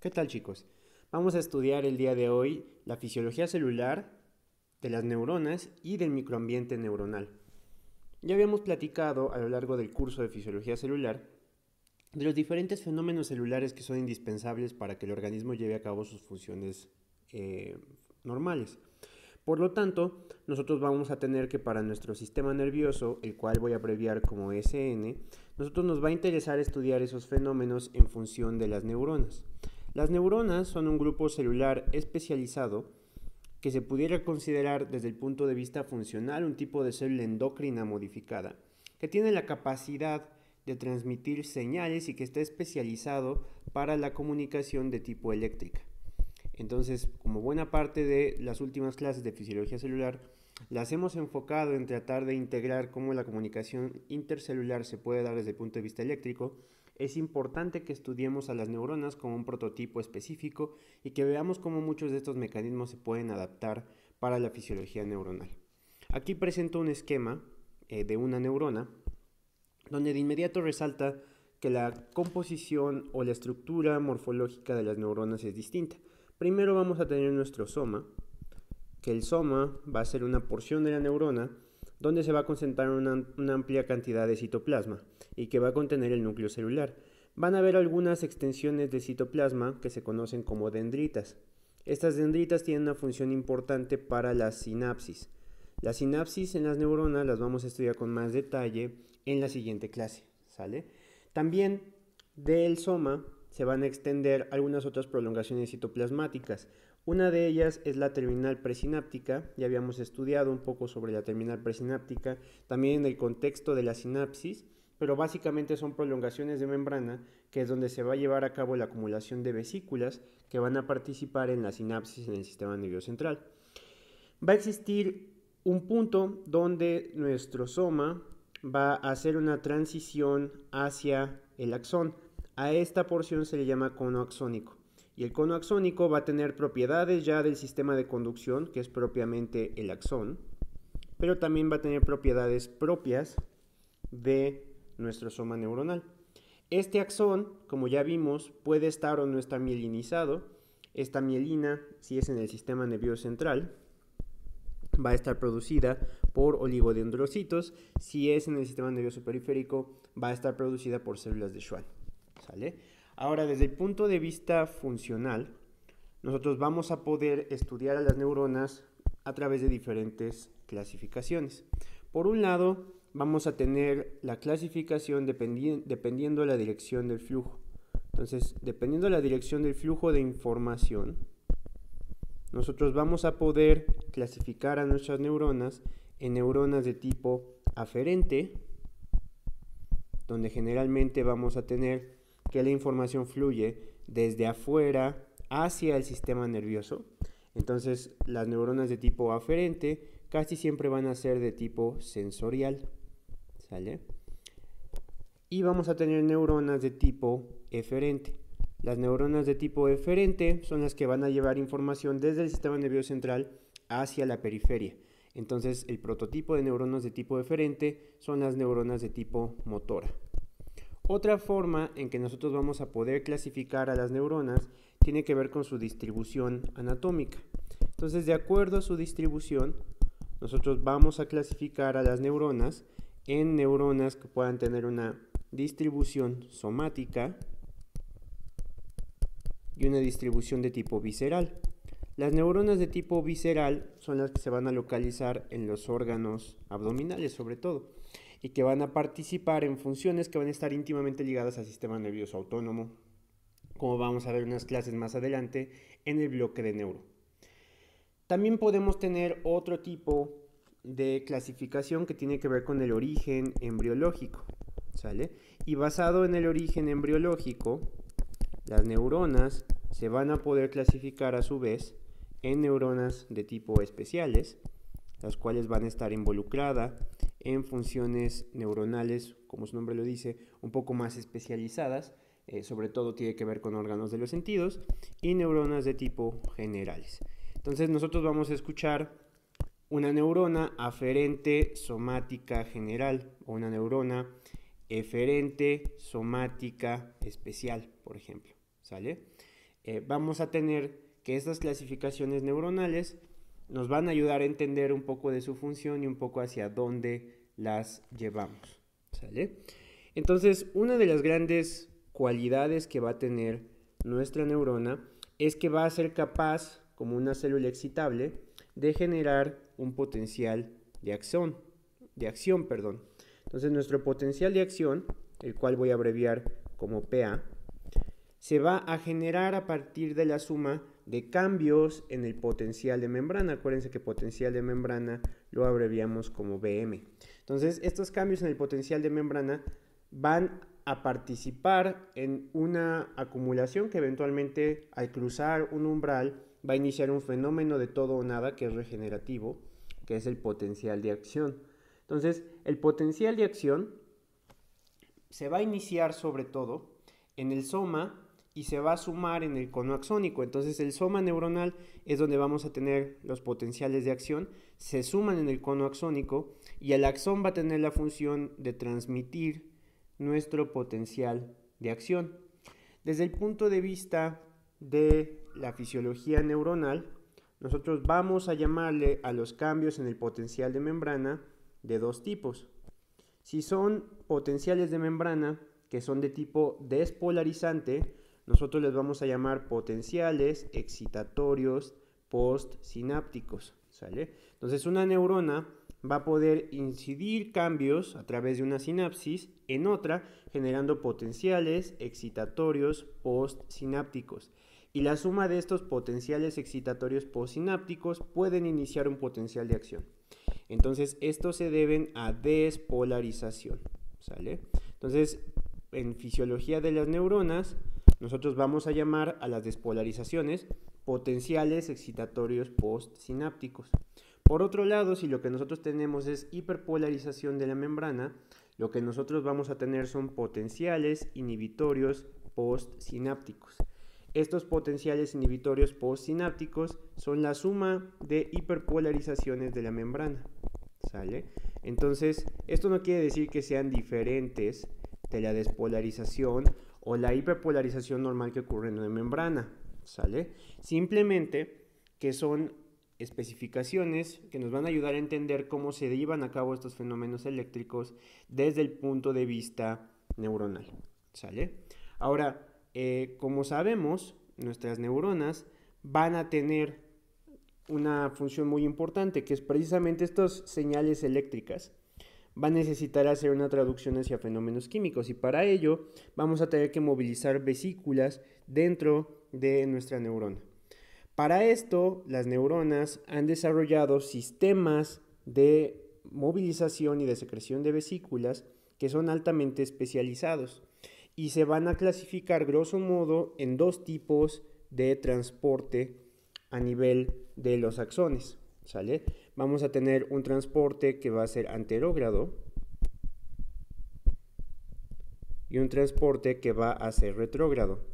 ¿Qué tal, chicos? Vamos a estudiar el día de hoy la fisiología celular de las neuronas y del microambiente neuronal. Ya habíamos platicado a lo largo del curso de fisiología celular de los diferentes fenómenos celulares que son indispensables para que el organismo lleve a cabo sus funciones eh, normales. Por lo tanto, nosotros vamos a tener que para nuestro sistema nervioso, el cual voy a abreviar como SN, nosotros nos va a interesar estudiar esos fenómenos en función de las neuronas. Las neuronas son un grupo celular especializado que se pudiera considerar desde el punto de vista funcional un tipo de célula endocrina modificada, que tiene la capacidad de transmitir señales y que está especializado para la comunicación de tipo eléctrica. Entonces, como buena parte de las últimas clases de fisiología celular, las hemos enfocado en tratar de integrar cómo la comunicación intercelular se puede dar desde el punto de vista eléctrico. Es importante que estudiemos a las neuronas como un prototipo específico y que veamos cómo muchos de estos mecanismos se pueden adaptar para la fisiología neuronal. Aquí presento un esquema de una neurona donde de inmediato resalta que la composición o la estructura morfológica de las neuronas es distinta. Primero vamos a tener nuestro soma, que el soma va a ser una porción de la neurona donde se va a concentrar una amplia cantidad de citoplasma y que va a contener el núcleo celular. Van a haber algunas extensiones de citoplasma que se conocen como dendritas. Estas dendritas tienen una función importante para la sinapsis. Las sinapsis en las neuronas las vamos a estudiar con más detalle en la siguiente clase, ¿sale? También del soma se van a extender algunas otras prolongaciones citoplasmáticas. Una de ellas es la terminal presináptica. Ya habíamos estudiado un poco sobre la terminal presináptica, también en el contexto de la sinapsis, pero básicamente son prolongaciones de membrana, que es donde se va a llevar a cabo la acumulación de vesículas que van a participar en la sinapsis en el sistema nervioso central. Va a existir un punto donde nuestro soma va a hacer una transición hacia el axón. A esta porción se le llama cono axónico. Y el cono axónico va a tener propiedades ya del sistema de conducción, que es propiamente el axón, pero también va a tener propiedades propias de nuestro soma neuronal. Este axón, como ya vimos, puede estar o no estar mielinizado. Esta mielina, si es en el sistema nervioso central, va a estar producida por oligodendrocitos. Si es en el sistema nervioso periférico, va a estar producida por células de Schwann. ¿Sale? Ahora, desde el punto de vista funcional, nosotros vamos a poder estudiar a las neuronas a través de diferentes clasificaciones. Por un lado, vamos a tener la clasificación dependiendo de la dirección del flujo. Entonces, dependiendo de la dirección del flujo de información, nosotros vamos a poder clasificar a nuestras neuronas en neuronas de tipo aferente, donde generalmente vamos a tener que la información fluye desde afuera hacia el sistema nervioso. Entonces, las neuronas de tipo aferente casi siempre van a ser de tipo sensorial, ¿sale? Y vamos a tener neuronas de tipo eferente. Las neuronas de tipo eferente son las que van a llevar información desde el sistema nervioso central hacia la periferia. Entonces, el prototipo de neuronas de tipo eferente son las neuronas de tipo motora. Otra forma en que nosotros vamos a poder clasificar a las neuronas tiene que ver con su distribución anatómica. Entonces, de acuerdo a su distribución, nosotros vamos a clasificar a las neuronas en neuronas que puedan tener una distribución somática y una distribución de tipo visceral. Las neuronas de tipo visceral son las que se van a localizar en los órganos abdominales, sobre todo, y que van a participar en funciones que van a estar íntimamente ligadas al sistema nervioso autónomo, como vamos a ver en unas clases más adelante en el bloque de neuro. También podemos tener otro tipo de clasificación que tiene que ver con el origen embriológico, ¿sale? Y basado en el origen embriológico, las neuronas se van a poder clasificar a su vez en neuronas de tipo especiales, las cuales van a estar involucradas en funciones neuronales, como su nombre lo dice, un poco más especializadas, sobre todo tiene que ver con órganos de los sentidos, y neuronas de tipo generales. Entonces nosotros vamos a escuchar una neurona aferente somática general o una neurona eferente somática especial, por ejemplo, ¿sale? vamos a tener que estas clasificaciones neuronales nos van a ayudar a entender un poco de su función y un poco hacia dónde las llevamos, ¿sale? Entonces, una de las grandes cualidades que va a tener nuestra neurona es que va a ser capaz, como una célula excitable, de generar un potencial de acción. Entonces, nuestro potencial de acción, el cual voy a abreviar como PA, se va a generar a partir de la suma de cambios en el potencial de membrana. Acuérdense que potencial de membrana lo abreviamos como BM. Entonces, estos cambios en el potencial de membrana van a participar en una acumulación que eventualmente, al cruzar un umbral, va a iniciar un fenómeno de todo o nada que es regenerativo, que es el potencial de acción. Entonces, el potencial de acción se va a iniciar sobre todo en el soma y se va a sumar en el cono axónico. Entonces, el soma neuronal es donde vamos a tener los potenciales de acción, se suman en el cono axónico y el axón va a tener la función de transmitir nuestro potencial de acción. Desde el punto de vista de la fisiología neuronal, nosotros vamos a llamarle a los cambios en el potencial de membrana de dos tipos. Si son potenciales de membrana que son de tipo despolarizante, nosotros les vamos a llamar potenciales excitatorios postsinápticos, ¿sale? Entonces, una neurona va a poder incidir cambios a través de una sinapsis en otra, generando potenciales excitatorios postsinápticos. Y la suma de estos potenciales excitatorios postsinápticos pueden iniciar un potencial de acción. Entonces, estos se deben a despolarización, ¿sale? Entonces, en fisiología de las neuronas, nosotros vamos a llamar a las despolarizaciones potenciales excitatorios postsinápticos. Por otro lado, si lo que nosotros tenemos es hiperpolarización de la membrana, lo que nosotros vamos a tener son potenciales inhibitorios postsinápticos. Estos potenciales inhibitorios postsinápticos son la suma de hiperpolarizaciones de la membrana, ¿sale? Entonces, esto no quiere decir que sean diferentes de la despolarización o la hiperpolarización normal que ocurre en una membrana, ¿sale? Simplemente que son especificaciones que nos van a ayudar a entender cómo se llevan a cabo estos fenómenos eléctricos desde el punto de vista neuronal, ¿sale? Ahora, como sabemos, nuestras neuronas van a tener una función muy importante, que es precisamente estas señales eléctricas va a necesitar hacer una traducción hacia fenómenos químicos, y para ello vamos a tener que movilizar vesículas dentro de nuestra neurona. Para esto, las neuronas han desarrollado sistemas de movilización y de secreción de vesículas que son altamente especializados y se van a clasificar grosso modo en dos tipos de transporte a nivel de los axones, ¿sale? Vamos a tener un transporte que va a ser anterógrado y un transporte que va a ser retrógrado.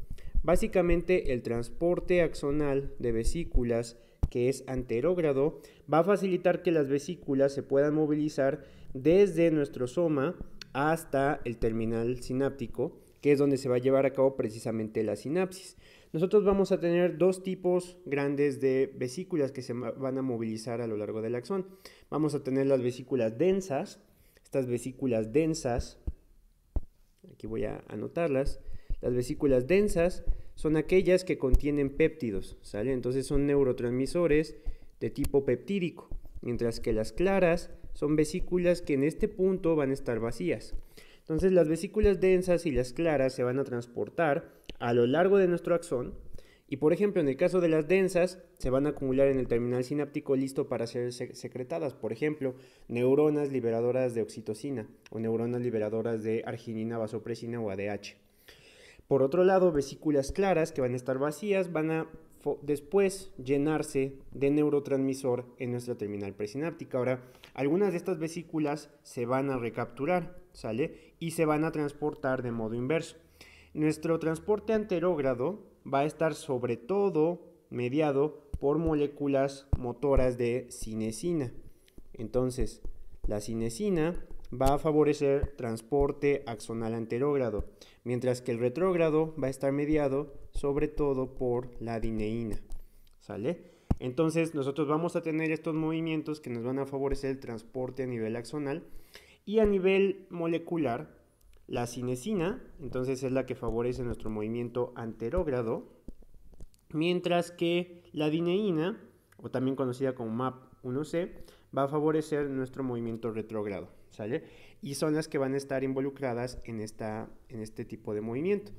Básicamente, el transporte axonal de vesículas, que es anterógrado, va a facilitar que las vesículas se puedan movilizar desde nuestro soma hasta el terminal sináptico, que es donde se va a llevar a cabo precisamente la sinapsis. Nosotros vamos a tener dos tipos grandes de vesículas que se van a movilizar a lo largo del axón. Vamos a tener las vesículas densas. Estas vesículas densas, aquí voy a anotarlas. Las vesículas densas son aquellas que contienen péptidos, ¿sale? Entonces son neurotransmisores de tipo peptídico, mientras que las claras son vesículas que en este punto van a estar vacías. Entonces las vesículas densas y las claras se van a transportar a lo largo de nuestro axón y, por ejemplo, en el caso de las densas se van a acumular en el terminal sináptico listo para ser secretadas. Por ejemplo, neuronas liberadoras de oxitocina o neuronas liberadoras de arginina, vasopresina o ADH. Por otro lado, vesículas claras que van a estar vacías van a después llenarse de neurotransmisor en nuestra terminal presináptica. Ahora, algunas de estas vesículas se van a recapturar, ¿sale? Y se van a transportar de modo inverso. Nuestro transporte anterógrado va a estar sobre todo mediado por moléculas motoras de cinesina. Entonces, la cinesina va a favorecer transporte axonal anterógrado, mientras que el retrógrado va a estar mediado sobre todo por la adeneína, ¿sale? Entonces nosotros vamos a tener estos movimientos que nos van a favorecer el transporte a nivel axonal y a nivel molecular. La cinesina, entonces, es la que favorece nuestro movimiento anterógrado, mientras que la adeneína, o también conocida como MAP1C, va a favorecer nuestro movimiento retrógrado, ¿sale? Y son las que van a estar involucradas en este tipo de movimiento.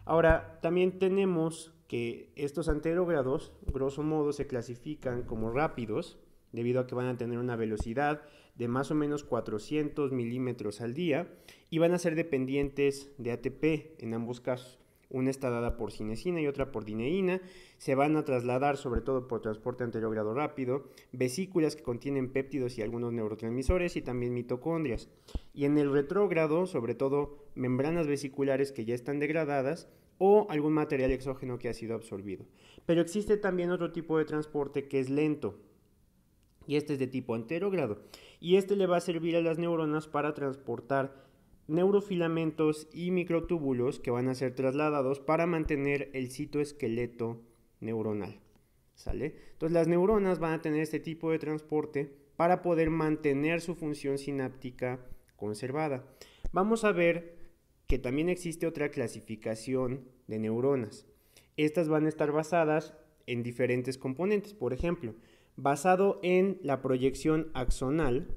Ahora, también tenemos que estos anterógrados, grosso modo, se clasifican como rápidos, debido a que van a tener una velocidad de más o menos 400 milímetros al día y van a ser dependientes de ATP en ambos casos. Una está dada por cinesina y otra por dineína. Se van a trasladar sobre todo por transporte anterógrado rápido, vesículas que contienen péptidos y algunos neurotransmisores y también mitocondrias. Y en el retrógrado, sobre todo membranas vesiculares que ya están degradadas o algún material exógeno que ha sido absorbido. Pero existe también otro tipo de transporte que es lento, y este es de tipo anterógrado, y este le va a servir a las neuronas para transportar neurofilamentos y microtúbulos que van a ser trasladados para mantener el citoesqueleto neuronal, ¿sale? Entonces las neuronas van a tener este tipo de transporte para poder mantener su función sináptica conservada. Vamos a ver que también existe otra clasificación de neuronas. Estas van a estar basadas en diferentes componentes. Por ejemplo, basado en la proyección axonal,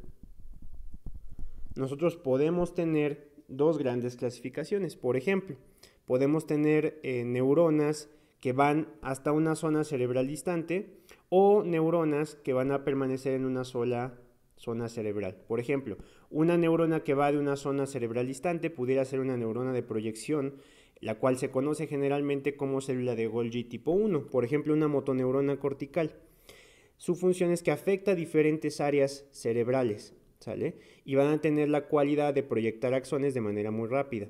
nosotros podemos tener dos grandes clasificaciones. Por ejemplo, podemos tener neuronas que van hasta una zona cerebral distante o neuronas que van a permanecer en una sola zona cerebral. Por ejemplo, una neurona que va de una zona cerebral distante pudiera ser una neurona de proyección, la cual se conoce generalmente como célula de Golgi tipo 1, por ejemplo, una motoneurona cortical. Su función es que afecta a diferentes áreas cerebrales, ¿sale? Y van a tener la cualidad de proyectar axones de manera muy rápida.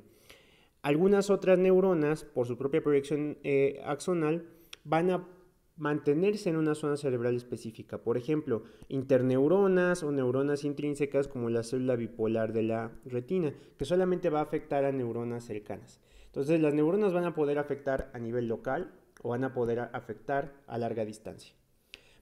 Algunas otras neuronas, por su propia proyección axonal, van a mantenerse en una zona cerebral específica. Por ejemplo, interneuronas o neuronas intrínsecas como la célula bipolar de la retina, que solamente va a afectar a neuronas cercanas. Entonces, las neuronas van a poder afectar a nivel local o van a poder afectar a larga distancia.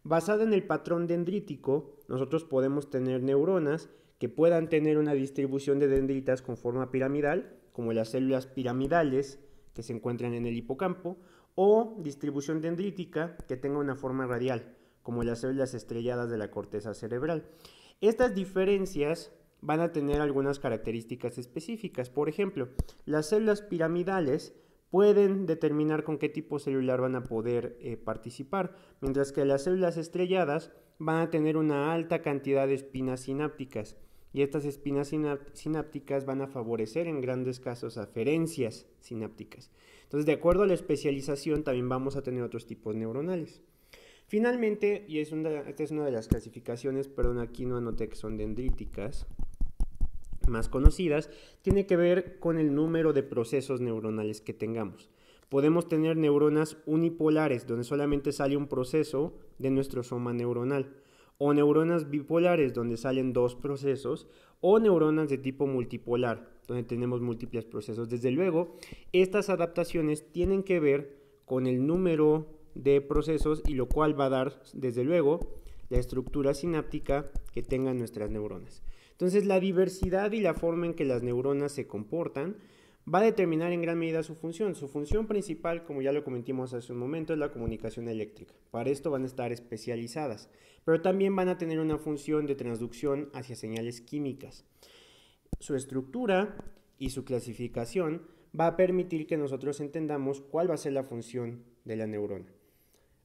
Basada en el patrón dendrítico, nosotros podemos tener neuronas que puedan tener una distribución de dendritas con forma piramidal, como las células piramidales que se encuentran en el hipocampo, o distribución dendrítica que tenga una forma radial, como las células estrelladas de la corteza cerebral. Estas diferencias van a tener algunas características específicas. Por ejemplo, las células piramidales pueden determinar con qué tipo celular van a poder participar, mientras que las células estrelladas van a tener una alta cantidad de espinas sinápticas, y estas espinas sinápticas van a favorecer en grandes casos aferencias sinápticas. Entonces, de acuerdo a la especialización, también vamos a tener otros tipos neuronales. Finalmente, y esta es una de las clasificaciones, perdón, aquí no anoté que son dendríticas, más conocidas, tiene que ver con el número de procesos neuronales que tengamos. Podemos tener neuronas unipolares, donde solamente sale un proceso de nuestro soma neuronal, o neuronas bipolares, donde salen dos procesos, o neuronas de tipo multipolar, donde tenemos múltiples procesos. Desde luego, estas adaptaciones tienen que ver con el número de procesos y lo cual va a dar, desde luego, la estructura sináptica que tengan nuestras neuronas. Entonces, la diversidad y la forma en que las neuronas se comportan va a determinar en gran medida su función. Su función principal, como ya lo comentamos hace un momento, es la comunicación eléctrica. Para esto van a estar especializadas, pero también van a tener una función de transducción hacia señales químicas. Su estructura y su clasificación va a permitir que nosotros entendamos cuál va a ser la función de la neurona.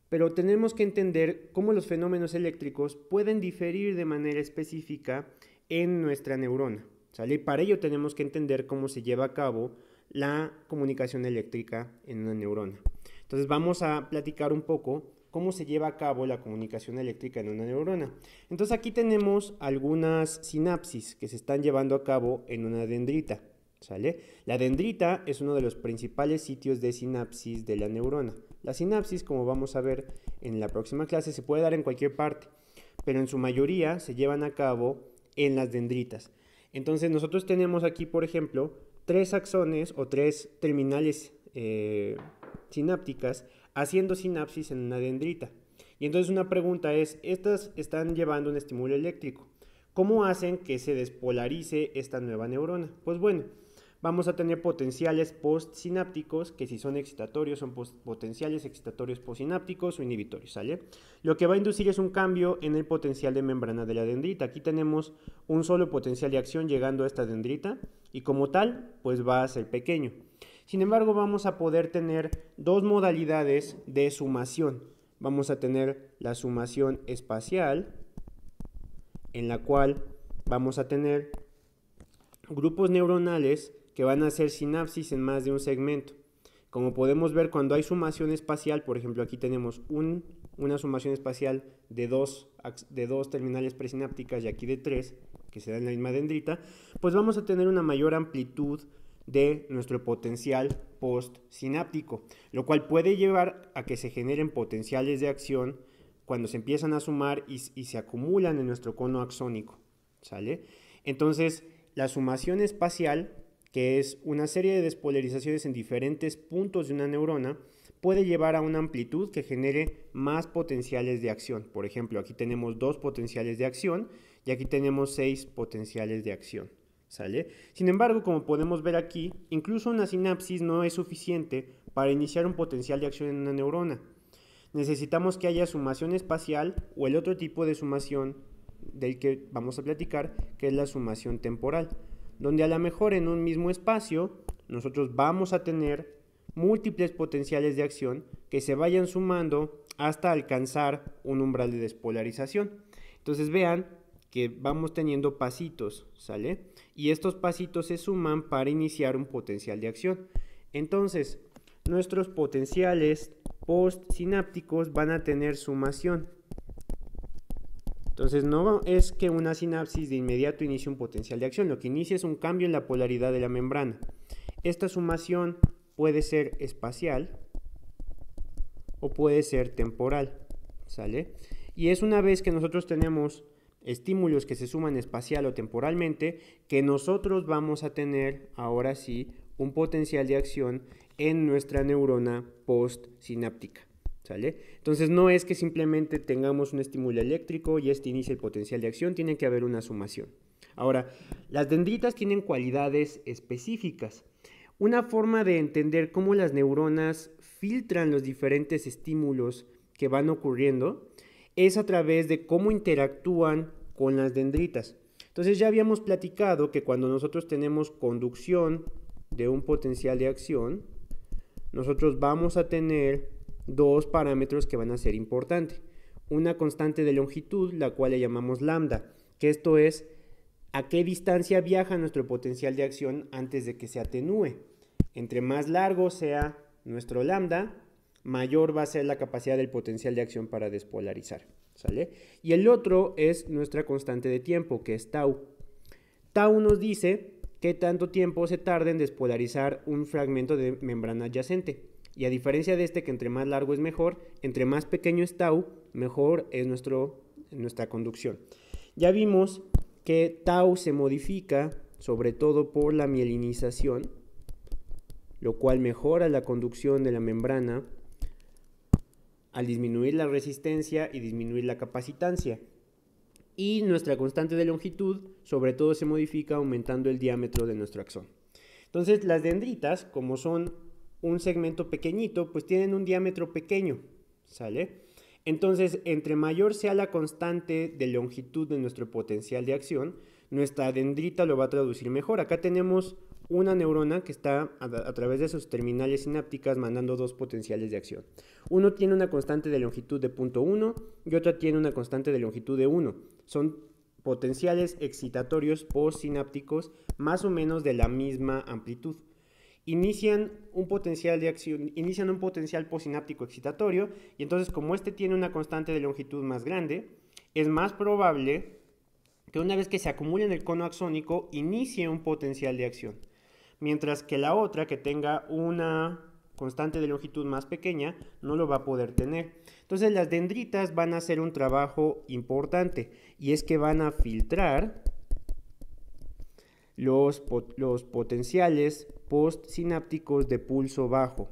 Pero tenemos que entender cómo los fenómenos eléctricos pueden diferir de manera específica en nuestra neurona, ¿sale? Para ello tenemos que entender cómo se lleva a cabo la comunicación eléctrica en una neurona. Entonces vamos a platicar un poco cómo se lleva a cabo la comunicación eléctrica en una neurona. Entonces aquí tenemos algunas sinapsis que se están llevando a cabo en una dendrita, ¿sale? La dendrita es uno de los principales sitios de sinapsis de la neurona. La sinapsis, como vamos a ver en la próxima clase, se puede dar en cualquier parte, pero en su mayoría se llevan a cabo en las dendritas. Entonces nosotros tenemos aquí, por ejemplo, 3 axones o 3 terminales sinápticas haciendo sinapsis en una dendrita. Y entonces una pregunta es, estas están llevando un estímulo eléctrico. ¿Cómo hacen que se despolarice esta nueva neurona? Pues bueno, vamos a tener potenciales postsinápticos, que si son excitatorios son potenciales excitatorios postsinápticos o inhibitorios, ¿sale? Lo que va a inducir es un cambio en el potencial de membrana de la dendrita. Aquí tenemos un solo potencial de acción llegando a esta dendrita y como tal, pues va a ser pequeño. Sin embargo, vamos a poder tener dos modalidades de sumación. Vamos a tener la sumación espacial, en la cual vamos a tener grupos neuronales que van a hacer sinapsis en más de un segmento. Como podemos ver, cuando hay sumación espacial, por ejemplo, aquí tenemos una sumación espacial de dos terminales presinápticas y aquí de 3, que se da en la misma dendrita, pues vamos a tener una mayor amplitud de nuestro potencial postsináptico, lo cual puede llevar a que se generen potenciales de acción cuando se empiezan a sumar y se acumulan en nuestro cono axónico, ¿sale? Entonces, la sumación espacial, que es una serie de despolarizaciones en diferentes puntos de una neurona, puede llevar a una amplitud que genere más potenciales de acción. Por ejemplo, aquí tenemos 2 potenciales de acción y aquí tenemos 6 potenciales de acción, ¿sale? Sin embargo, como podemos ver aquí, incluso una sinapsis no es suficiente para iniciar un potencial de acción en una neurona. Necesitamos que haya sumación espacial o el otro tipo de sumación del que vamos a platicar, que es la sumación temporal, donde a lo mejor en un mismo espacio nosotros vamos a tener múltiples potenciales de acción que se vayan sumando hasta alcanzar un umbral de despolarización. Entonces vean que vamos teniendo pasitos, ¿sale? Y estos pasitos se suman para iniciar un potencial de acción. Entonces, nuestros potenciales postsinápticos van a tener sumación. Entonces no es que una sinapsis de inmediato inicie un potencial de acción, lo que inicia es un cambio en la polaridad de la membrana. Esta sumación puede ser espacial o puede ser temporal, ¿sale? Y es una vez que nosotros tenemos estímulos que se suman espacial o temporalmente que nosotros vamos a tener ahora sí un potencial de acción en nuestra neurona postsináptica, ¿sale? Entonces no es que simplemente tengamos un estímulo eléctrico y este inicia el potencial de acción, tiene que haber una sumación. Ahora, las dendritas tienen cualidades específicas. Una forma de entender cómo las neuronas filtran los diferentes estímulos que van ocurriendo es a través de cómo interactúan con las dendritas. Entonces ya habíamos platicado que cuando nosotros tenemos conducción de un potencial de acción, nosotros vamos a tener dos parámetros que van a ser importantes. Una constante de longitud, la cual le llamamos lambda, que esto es a qué distancia viaja nuestro potencial de acción antes de que se atenúe. Entre más largo sea nuestro lambda, mayor va a ser la capacidad del potencial de acción para despolarizar, ¿sale? Y el otro es nuestra constante de tiempo, que es tau. Tau nos dice qué tanto tiempo se tarda en despolarizar un fragmento de membrana adyacente. Y a diferencia de este, que entre más largo es mejor, entre más pequeño es tau, mejor es nuestra conducción. Ya vimos que tau se modifica sobre todo por la mielinización, lo cual mejora la conducción de la membrana al disminuir la resistencia y disminuir la capacitancia. Y nuestra constante de longitud sobre todo se modifica aumentando el diámetro de nuestro axón. Entonces las dendritas, como son un segmento pequeñito, pues tienen un diámetro pequeño, ¿sale? Entonces, entre mayor sea la constante de longitud de nuestro potencial de acción, nuestra dendrita lo va a traducir mejor. Acá tenemos una neurona que está a través de sus terminales sinápticas mandando dos potenciales de acción. Uno tiene una constante de longitud de 0.1 y otra tiene una constante de longitud de 1. Son potenciales excitatorios postsinápticos más o menos de la misma amplitud. Inician un potencial de acción, inician un potencial postsináptico excitatorio y entonces, como este tiene una constante de longitud más grande, es más probable que una vez que se acumule en el cono axónico inicie un potencial de acción, mientras que la otra, que tenga una constante de longitud más pequeña, no lo va a poder tener. Entonces las dendritas van a hacer un trabajo importante y es que van a filtrar los potenciales postsinápticos de pulso bajo,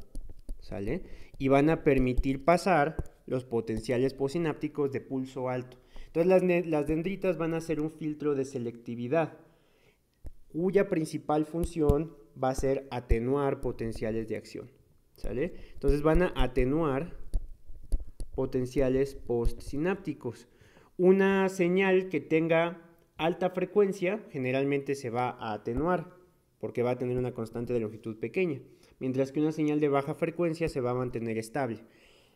¿sale? Y van a permitir pasar los potenciales postsinápticos de pulso alto. Entonces las dendritas van a ser un filtro de selectividad, cuya principal función va a ser atenuar potenciales de acción, ¿sale? Entonces van a atenuar potenciales postsinápticos. Una señal que tenga alta frecuencia generalmente se va a atenuar porque va a tener una constante de longitud pequeña, mientras que una señal de baja frecuencia se va a mantener estable.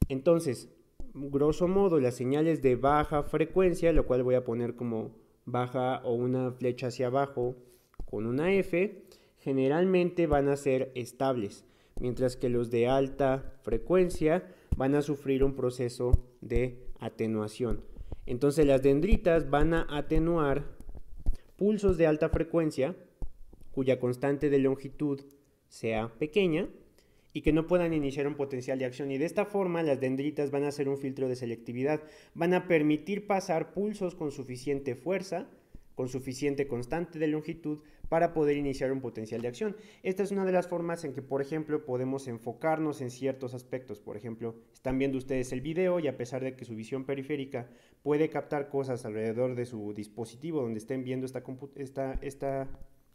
Entonces, grosso modo, las señales de baja frecuencia, lo cual voy a poner como baja o una flecha hacia abajo con una F, generalmente van a ser estables, mientras que los de alta frecuencia van a sufrir un proceso de atenuación. Entonces las dendritas van a atenuar pulsos de alta frecuencia cuya constante de longitud sea pequeña y que no puedan iniciar un potencial de acción. Y de esta forma las dendritas van a hacer un filtro de selectividad, van a permitir pasar pulsos con suficiente fuerza, con suficiente constante de longitud para poder iniciar un potencial de acción. Esta es una de las formas en que, por ejemplo, podemos enfocarnos en ciertos aspectos. Por ejemplo, están viendo ustedes el video y a pesar de que su visión periférica puede captar cosas alrededor de su dispositivo donde estén viendo esta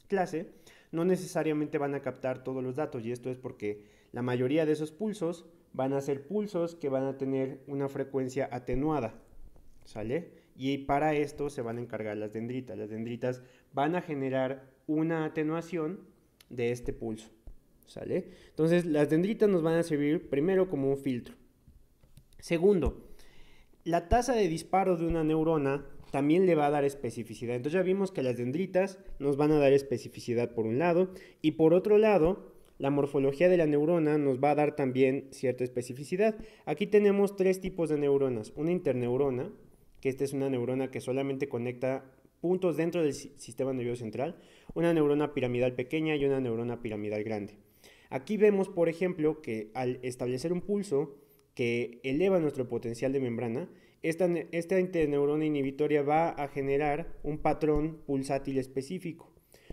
clase, no necesariamente van a captar todos los datos, y esto es porque la mayoría de esos pulsos van a ser pulsos que van a tener una frecuencia atenuada, ¿sale? Y para esto se van a encargar las dendritas. Las dendritas van a generar una atenuación de este pulso, ¿sale? Entonces las dendritas nos van a servir primero como un filtro. Segundo, la tasa de disparo de una neurona también le va a dar especificidad. Entonces ya vimos que las dendritas nos van a dar especificidad por un lado, y por otro lado, la morfología de la neurona nos va a dar también cierta especificidad. Aquí tenemos tres tipos de neuronas. Una interneurona, que esta es una neurona que solamente conecta puntos dentro del sistema nervioso central, una neurona piramidal pequeña y una neurona piramidal grande. Aquí vemos, por ejemplo, que al establecer un pulso que eleva nuestro potencial de membrana, esta interneurona inhibitoria va a generar un patrón pulsátil específico.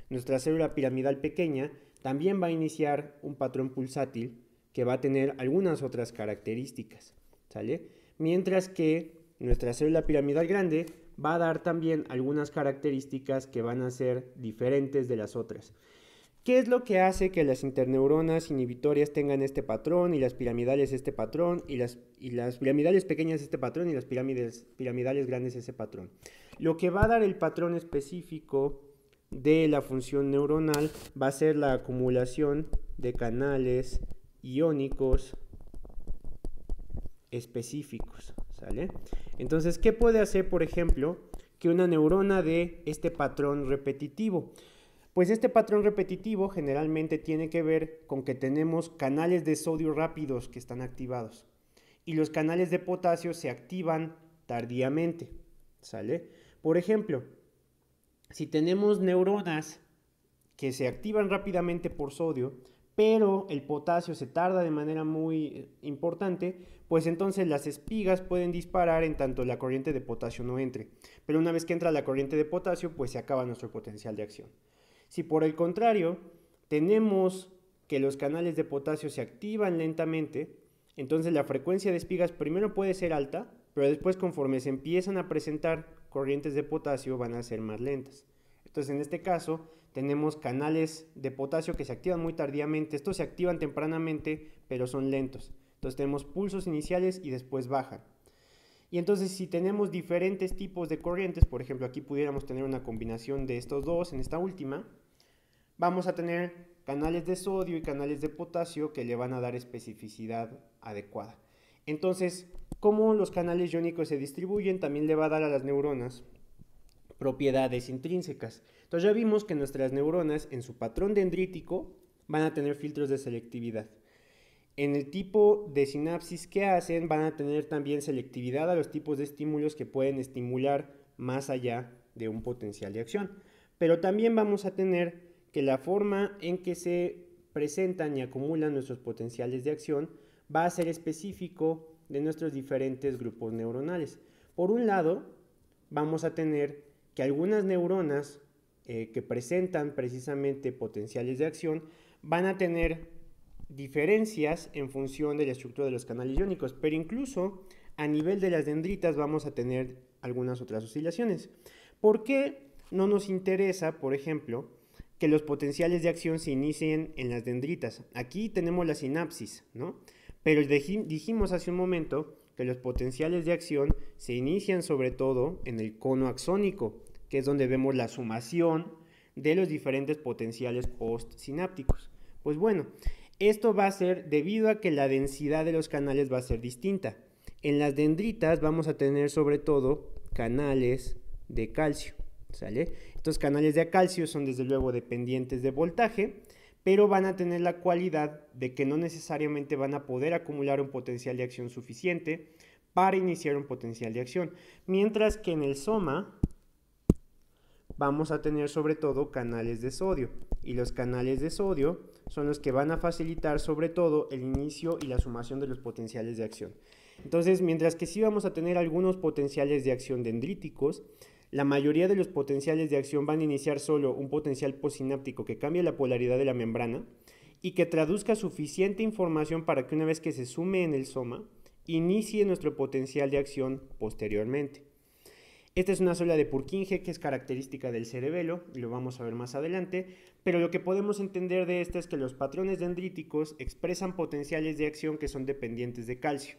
Nuestra célula piramidal pequeña también va a iniciar un patrón pulsátil que va a tener algunas otras características, ¿sale? Mientras que nuestra célula piramidal grande va a dar también algunas características que van a ser diferentes de las otras. ¿Qué es lo que hace que las interneuronas inhibitorias tengan este patrón y las piramidales este patrón y las piramidales pequeñas este patrón y las piramidales grandes ese patrón? Lo que va a dar el patrón específico de la función neuronal va a ser la acumulación de canales iónicos específicos, ¿sale? Entonces, ¿qué puede hacer, por ejemplo, que una neurona dé este patrón repetitivo? Pues este patrón repetitivo generalmente tiene que ver con que tenemos canales de sodio rápidos que están activados y los canales de potasio se activan tardíamente, ¿sale? Por ejemplo, si tenemos neuronas que se activan rápidamente por sodio, pero el potasio se tarda de manera muy importante, pues entonces las espigas pueden disparar en tanto la corriente de potasio no entre. Pero una vez que entra la corriente de potasio, pues se acaba nuestro potencial de acción. Si por el contrario tenemos que los canales de potasio se activan lentamente, entonces la frecuencia de espigas primero puede ser alta, pero después conforme se empiezan a presentar corrientes de potasio van a ser más lentas. Entonces en este caso tenemos canales de potasio que se activan muy tardíamente, estos se activan tempranamente pero son lentos. Entonces tenemos pulsos iniciales y después bajan. Y entonces si tenemos diferentes tipos de corrientes, por ejemplo aquí pudiéramos tener una combinación de estos dos en esta última, vamos a tener canales de sodio y canales de potasio que le van a dar especificidad adecuada. Entonces, cómo los canales iónicos se distribuyen también le va a dar a las neuronas propiedades intrínsecas. Entonces ya vimos que nuestras neuronas en su patrón dendrítico van a tener filtros de selectividad. En el tipo de sinapsis que hacen van a tener también selectividad a los tipos de estímulos que pueden estimular más allá de un potencial de acción. Pero también vamos a tener que la forma en que se presentan y acumulan nuestros potenciales de acción va a ser específico de nuestros diferentes grupos neuronales. Por un lado, vamos a tener que algunas neuronas que presentan precisamente potenciales de acción van a tener diferencias en función de la estructura de los canales iónicos, pero incluso a nivel de las dendritas vamos a tener algunas otras oscilaciones. ¿Por qué no nos interesa, por ejemplo, que los potenciales de acción se inicien en las dendritas? Aquí tenemos la sinapsis, ¿no? Pero dijimos hace un momento que los potenciales de acción se inician sobre todo en el cono axónico, que es donde vemos la sumación de los diferentes potenciales postsinápticos. Pues bueno, esto va a ser debido a que la densidad de los canales va a ser distinta. En las dendritas vamos a tener sobre todo canales de calcio, ¿sale? Estos canales de calcio son desde luego dependientes de voltaje, pero van a tener la cualidad de que no necesariamente van a poder acumular un potencial de acción suficiente para iniciar un potencial de acción, mientras que en el soma vamos a tener sobre todo canales de sodio, y los canales de sodio son los que van a facilitar sobre todo el inicio y la sumación de los potenciales de acción. Entonces, mientras que sí vamos a tener algunos potenciales de acción dendríticos, la mayoría de los potenciales de acción van a iniciar solo un potencial postsináptico que cambie la polaridad de la membrana y que traduzca suficiente información para que una vez que se sume en el soma, inicie nuestro potencial de acción posteriormente. Esta es una célula de Purkinje que es característica del cerebelo, y lo vamos a ver más adelante, pero lo que podemos entender de esta es que los patrones dendríticos expresan potenciales de acción que son dependientes de calcio,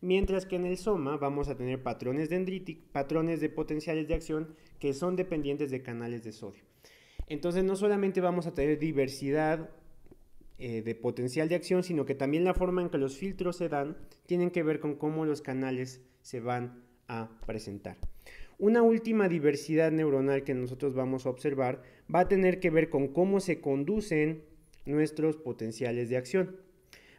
mientras que en el soma vamos a tener patrones de potenciales de acción que son dependientes de canales de sodio. Entonces no solamente vamos a tener diversidad de potencial de acción, sino que también la forma en que los filtros se dan tienen que ver con cómo los canales se van a presentar. Una última diversidad neuronal que nosotros vamos a observar va a tener que ver con cómo se conducen nuestros potenciales de acción.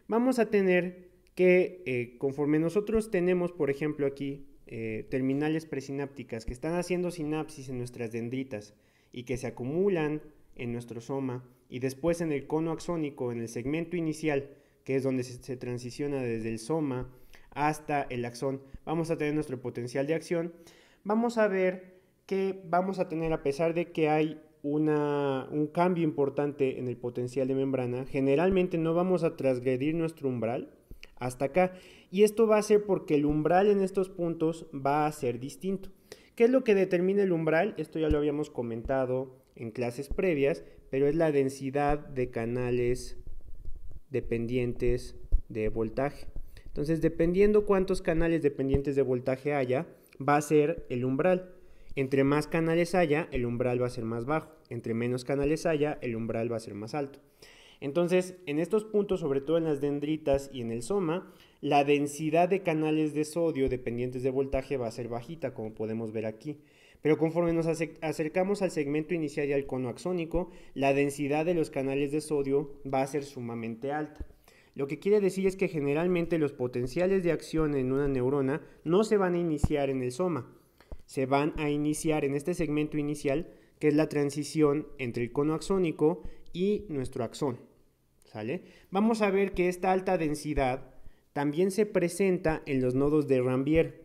Vamos a tener que conforme nosotros tenemos, por ejemplo, aquí terminales presinápticas que están haciendo sinapsis en nuestras dendritas y que se acumulan en nuestro soma y después en el cono axónico, en el segmento inicial, que es donde se transiciona desde el soma hasta el axón, vamos a tener nuestro potencial de acción. Vamos a ver que vamos a tener, a pesar de que hay un cambio importante en el potencial de membrana, generalmente no vamos a transgredir nuestro umbral hasta acá, y esto va a ser porque el umbral en estos puntos va a ser distinto. ¿Qué es lo que determina el umbral? Esto ya lo habíamos comentado en clases previas, pero es la densidad de canales dependientes de voltaje. Entonces, dependiendo cuántos canales dependientes de voltaje haya, va a ser el umbral. Entre más canales haya, el umbral va a ser más bajo. Entre menos canales haya, el umbral va a ser más alto. Entonces, en estos puntos, sobre todo en las dendritas y en el soma, la densidad de canales de sodio dependientes de voltaje va a ser bajita, como podemos ver aquí. Pero conforme nos acercamos al segmento inicial y al cono axónico, la densidad de los canales de sodio va a ser sumamente alta. Lo que quiere decir es que generalmente los potenciales de acción en una neurona no se van a iniciar en el soma, se van a iniciar en este segmento inicial, que es la transición entre el cono axónico y nuestro axón, ¿sale? Vamos a ver que esta alta densidad también se presenta en los nodos de Rambier.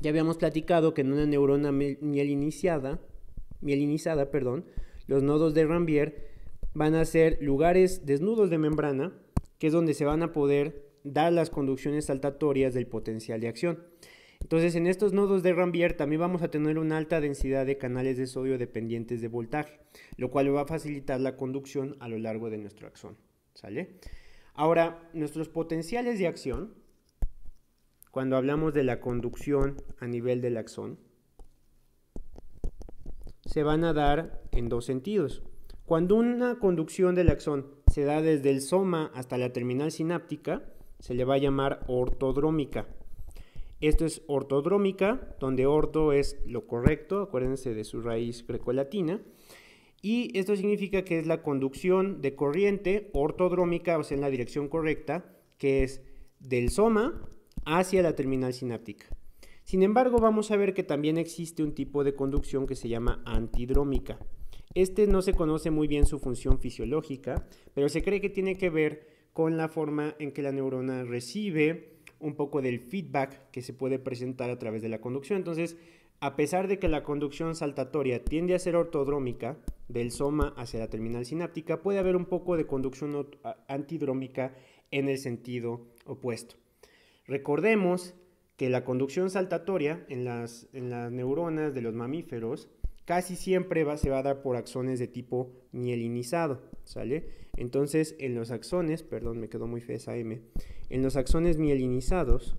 Ya habíamos platicado que en una neurona mielinizada, los nodos de Rambier van a ser lugares desnudos de membrana, que es donde se van a poder dar las conducciones saltatorias del potencial de acción. Entonces, en estos nodos de Rambier también vamos a tener una alta densidad de canales de sodio dependientes de voltaje, lo cual va a facilitar la conducción a lo largo de nuestro axón, ¿sale? Ahora, nuestros potenciales de acción, cuando hablamos de la conducción a nivel del axón, se van a dar en dos sentidos. Cuando una conducción del axón se da desde el soma hasta la terminal sináptica, se le va a llamar ortodrómica. Esto es ortodrómica, donde orto es lo correcto, acuérdense de su raíz grecolatina, y esto significa que es la conducción de corriente ortodrómica, o sea, en la dirección correcta, que es del soma hacia la terminal sináptica. Sin embargo, vamos a ver que también existe un tipo de conducción que se llama antidrómica. Este no se conoce muy bien su función fisiológica, pero se cree que tiene que ver con la forma en que la neurona recibe un poco del feedback que se puede presentar a través de la conducción. Entonces, a pesar de que la conducción saltatoria tiende a ser ortodrómica, del soma hacia la terminal sináptica, puede haber un poco de conducción antidrómica en el sentido opuesto. Recordemos que la conducción saltatoria en las neuronas de los mamíferos casi siempre se va a dar por axones de tipo mielinizado, ¿sale? Entonces, en los axones, perdón, me quedó muy fea esa M, en los axones mielinizados,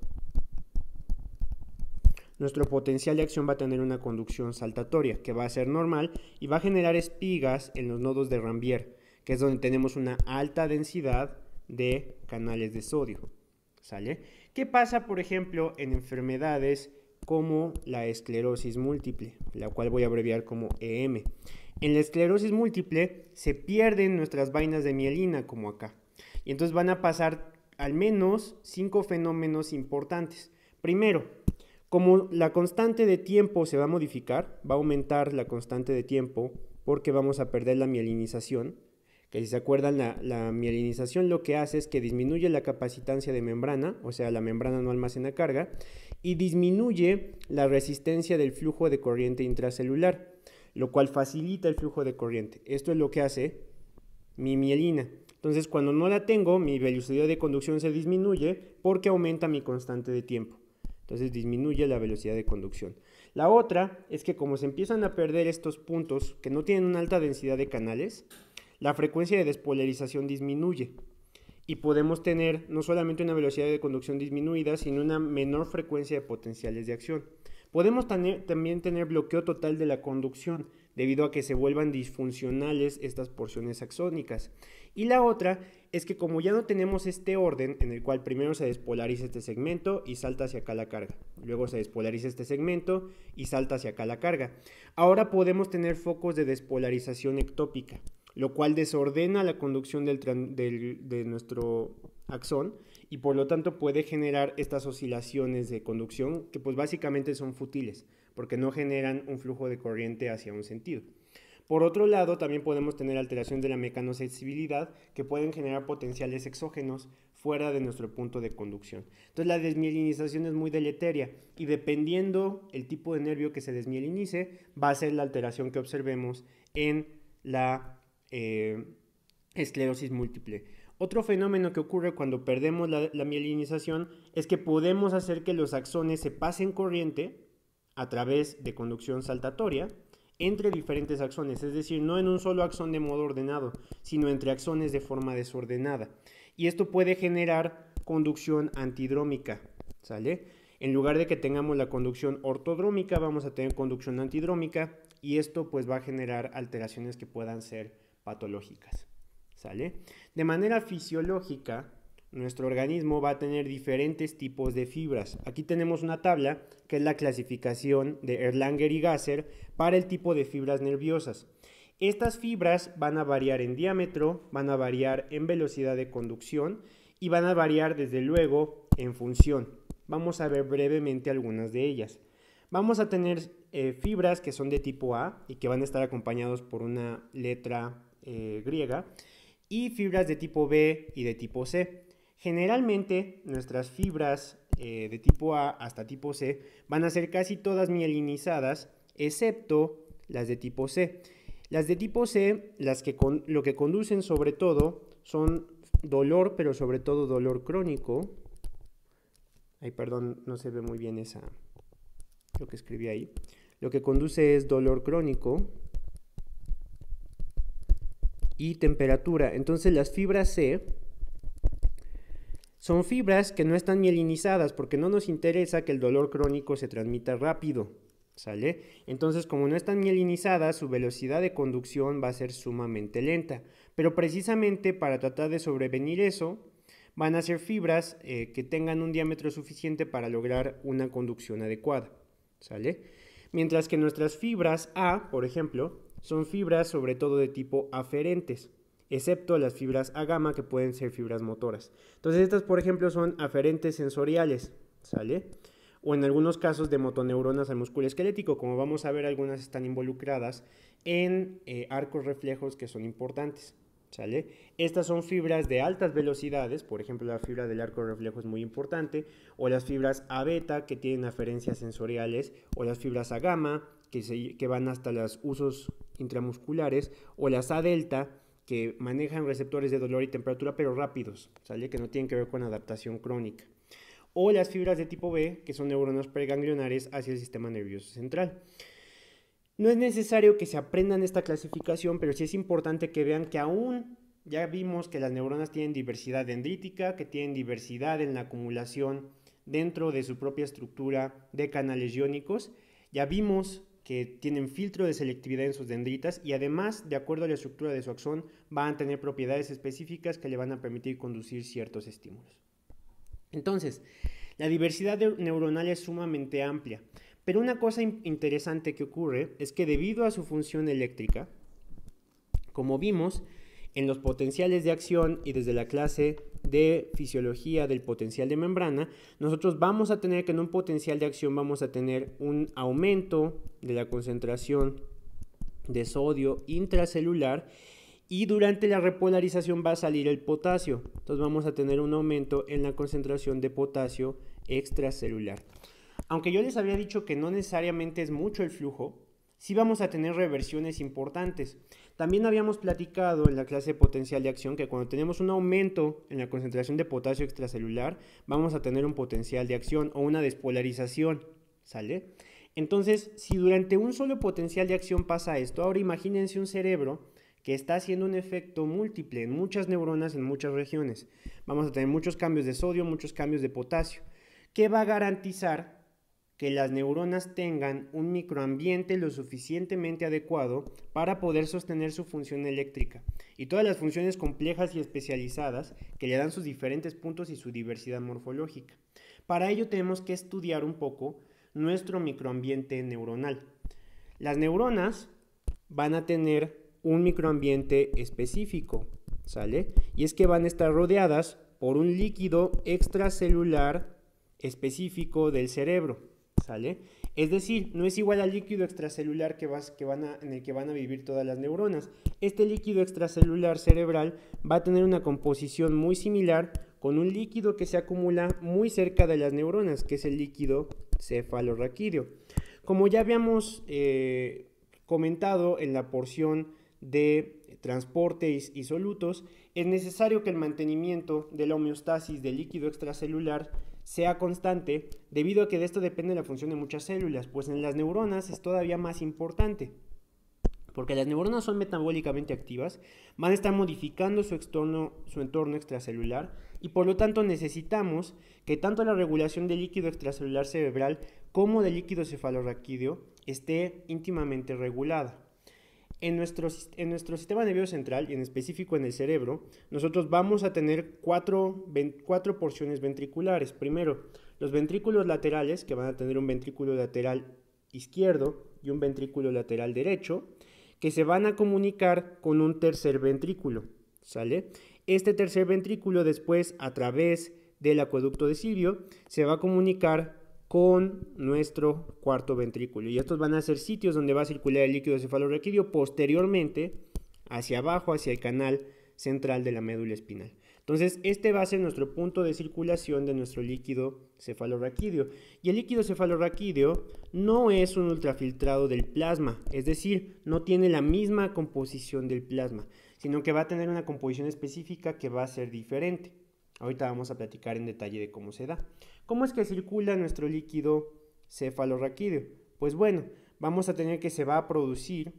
nuestro potencial de acción va a tener una conducción saltatoria, que va a ser normal y va a generar espigas en los nodos de Ranvier, que es donde tenemos una alta densidad de canales de sodio, ¿sale? ¿Qué pasa, por ejemplo, en enfermedades como la esclerosis múltiple, la cual voy a abreviar como EM? En la esclerosis múltiple se pierden nuestras vainas de mielina, como acá, y entonces van a pasar al menos 5 fenómenos importantes. Primero, como la constante de tiempo se va a modificar, va a aumentar la constante de tiempo porque vamos a perder la mielinización, que si se acuerdan, la mielinización lo que hace es que disminuye la capacitancia de membrana, o sea, la membrana no almacena carga, y disminuye la resistencia del flujo de corriente intracelular, lo cual facilita el flujo de corriente. Esto es lo que hace mi mielina. Entonces, cuando no la tengo, mi velocidad de conducción se disminuye porque aumenta mi constante de tiempo. Entonces disminuye la velocidad de conducción. La otra es que como se empiezan a perder estos puntos que no tienen una alta densidad de canales, la frecuencia de despolarización disminuye y podemos tener no solamente una velocidad de conducción disminuida, sino una menor frecuencia de potenciales de acción. Podemos también tener bloqueo total de la conducción debido a que se vuelvan disfuncionales estas porciones axónicas. Y la otra es que como ya no tenemos este orden en el cual primero se despolariza este segmento y salta hacia acá la carga, luego se despolariza este segmento y salta hacia acá la carga, ahora podemos tener focos de despolarización ectópica, lo cual desordena la conducción de nuestro axón y por lo tanto puede generar estas oscilaciones de conducción que pues básicamente son fútiles porque no generan un flujo de corriente hacia un sentido. Por otro lado, también podemos tener alteración de la mecanosensibilidad que pueden generar potenciales exógenos fuera de nuestro punto de conducción. Entonces la desmielinización es muy deleteria y dependiendo el tipo de nervio que se desmielinice va a ser la alteración que observemos en la esclerosis múltiple. Otro fenómeno que ocurre cuando perdemos la mielinización es que podemos hacer que los axones se pasen corriente a través de conducción saltatoria entre diferentes axones, es decir, no en un solo axón de modo ordenado, sino entre axones de forma desordenada. Y esto puede generar conducción antidrómica, ¿sale? En lugar de que tengamos la conducción ortodrómica, vamos a tener conducción antidrómica y esto pues va a generar alteraciones que puedan ser patológicas, ¿sale? De manera fisiológica, nuestro organismo va a tener diferentes tipos de fibras. Aquí tenemos una tabla que es la clasificación de Erlanger y Gasser para el tipo de fibras nerviosas. Estas fibras van a variar en diámetro, van a variar en velocidad de conducción y van a variar desde luego en función. Vamos a ver brevemente algunas de ellas. Vamos a tener fibras que son de tipo A y que van a estar acompañados por una letra griega y fibras de tipo B y de tipo C. Generalmente nuestras fibras de tipo A hasta tipo C van a ser casi todas mielinizadas, excepto las de tipo C. Las de tipo C, lo que conducen sobre todo son dolor, pero sobre todo dolor crónico. Ay, perdón, no se ve muy bien lo que escribí ahí. Lo que conduce es dolor crónico y temperatura. Entonces las fibras C son fibras que no están mielinizadas porque no nos interesa que el dolor crónico se transmita rápido, ¿sale? Entonces, como no están mielinizadas, su velocidad de conducción va a ser sumamente lenta. Pero precisamente para tratar de sobrevenir eso, van a ser fibras que tengan un diámetro suficiente para lograr una conducción adecuada, ¿sale? Mientras que nuestras fibras A, por ejemplo, son fibras sobre todo de tipo aferentes, excepto las fibras A gamma que pueden ser fibras motoras. Entonces estas, por ejemplo, son aferentes sensoriales, ¿sale? O en algunos casos de motoneuronas al músculo esquelético, como vamos a ver, algunas están involucradas en arcos reflejos que son importantes, ¿sale? Estas son fibras de altas velocidades, por ejemplo la fibra del arco reflejo es muy importante, o las fibras A beta que tienen aferencias sensoriales, o las fibras A gamma que van hasta los usos intramusculares, o las A delta, que manejan receptores de dolor y temperatura, pero rápidos, ¿sale? Que no tienen que ver con adaptación crónica. O las fibras de tipo B, que son neuronas preganglionares hacia el sistema nervioso central. No es necesario que se aprendan esta clasificación, pero sí es importante que vean que aún ya vimos que las neuronas tienen diversidad dendrítica, que tienen diversidad en la acumulación dentro de su propia estructura de canales iónicos. Ya vimos que tienen filtro de selectividad en sus dendritas y además, de acuerdo a la estructura de su axón, van a tener propiedades específicas que le van a permitir conducir ciertos estímulos. Entonces, la diversidad neuronal es sumamente amplia, pero una cosa interesante que ocurre es que debido a su función eléctrica, como vimos en los potenciales de acción y desde la clase de fisiología del potencial de membrana, nosotros vamos a tener que en un potencial de acción vamos a tener un aumento de la concentración de sodio intracelular y durante la repolarización va a salir el potasio. Entonces vamos a tener un aumento en la concentración de potasio extracelular. Aunque yo les había dicho que no necesariamente es mucho el flujo, sí vamos a tener reversiones importantes. También habíamos platicado en la clase de potencial de acción que cuando tenemos un aumento en la concentración de potasio extracelular, vamos a tener un potencial de acción o una despolarización, ¿sale? Entonces, si durante un solo potencial de acción pasa esto, ahora imagínense un cerebro que está haciendo un efecto múltiple en muchas neuronas en muchas regiones. Vamos a tener muchos cambios de sodio, muchos cambios de potasio, que va a garantizar que las neuronas tengan un microambiente lo suficientemente adecuado para poder sostener su función eléctrica y todas las funciones complejas y especializadas que le dan sus diferentes puntos y su diversidad morfológica. Para ello tenemos que estudiar un poco nuestro microambiente neuronal. Las neuronas van a tener un microambiente específico, ¿sale? Y es que van a estar rodeadas por un líquido extracelular específico del cerebro, ¿sale? Es decir, no es igual al líquido extracelular en el que van a vivir todas las neuronas. Este líquido extracelular cerebral va a tener una composición muy similar con un líquido que se acumula muy cerca de las neuronas, que es el líquido cefalorraquídeo. Como ya habíamos comentado en la porción de transporte y solutos, es necesario que el mantenimiento de la homeostasis del líquido extracelular sea constante, debido a que de esto depende la función de muchas células, pues en las neuronas es todavía más importante, porque las neuronas son metabólicamente activas, van a estar modificando su entorno extracelular y por lo tanto necesitamos que tanto la regulación del líquido extracelular cerebral como del líquido cefalorraquídeo esté íntimamente regulada. En nuestro sistema nervioso central, y en específico en el cerebro, nosotros vamos a tener cuatro porciones ventriculares. Primero, los ventrículos laterales, que van a tener un ventrículo lateral izquierdo y un ventrículo lateral derecho, que se van a comunicar con un tercer ventrículo, ¿sale? Este tercer ventrículo después, a través del acueducto de Silvio, se va a comunicar con nuestro cuarto ventrículo, y estos van a ser sitios donde va a circular el líquido cefalorraquídeo posteriormente hacia abajo, hacia el canal central de la médula espinal. Entonces, este va a ser nuestro punto de circulación de nuestro líquido cefalorraquídeo. Y el líquido cefalorraquídeo no es un ultrafiltrado del plasma, es decir, no tiene la misma composición del plasma, sino que va a tener una composición específica que va a ser diferente. Ahorita vamos a platicar en detalle de cómo se da. ¿Cómo es que circula nuestro líquido cefalorraquídeo? Pues bueno, vamos a tener que se va a producir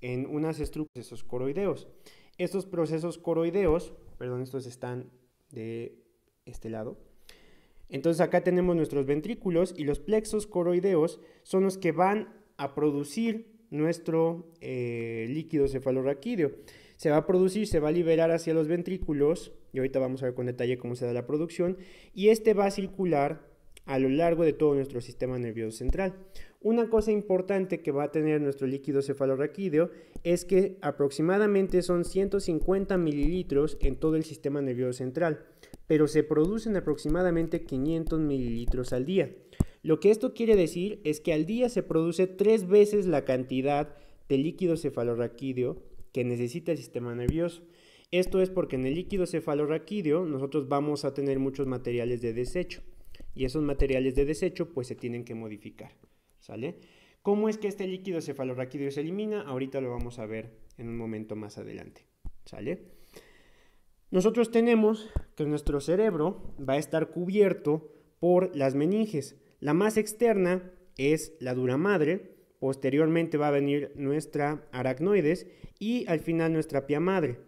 en unas procesos coroideos. Estos procesos coroideos, estos están de este lado. Entonces acá tenemos nuestros ventrículos y los plexos coroideos son los que van a producir nuestro líquido cefalorraquídeo. Se va a producir, se va a liberar hacia los ventrículos, y ahorita vamos a ver con detalle cómo se da la producción, y este va a circular a lo largo de todo nuestro sistema nervioso central. Una cosa importante que va a tener nuestro líquido cefalorraquídeo es que aproximadamente son 150 mililitros en todo el sistema nervioso central, pero se producen aproximadamente 500 mililitros al día. Lo que esto quiere decir es que al día se produce 3 veces la cantidad de líquido cefalorraquídeo que necesita el sistema nervioso. Esto es porque en el líquido cefalorraquídeo nosotros vamos a tener muchos materiales de desecho, y esos materiales de desecho pues se tienen que modificar, ¿sale? ¿Cómo es que este líquido cefalorraquídeo se elimina? Ahorita lo vamos a ver en un momento más adelante, ¿sale? Nosotros tenemos que nuestro cerebro va a estar cubierto por las meninges. La más externa es la dura madre, posteriormente va a venir nuestra aracnoides y al final nuestra pia madre.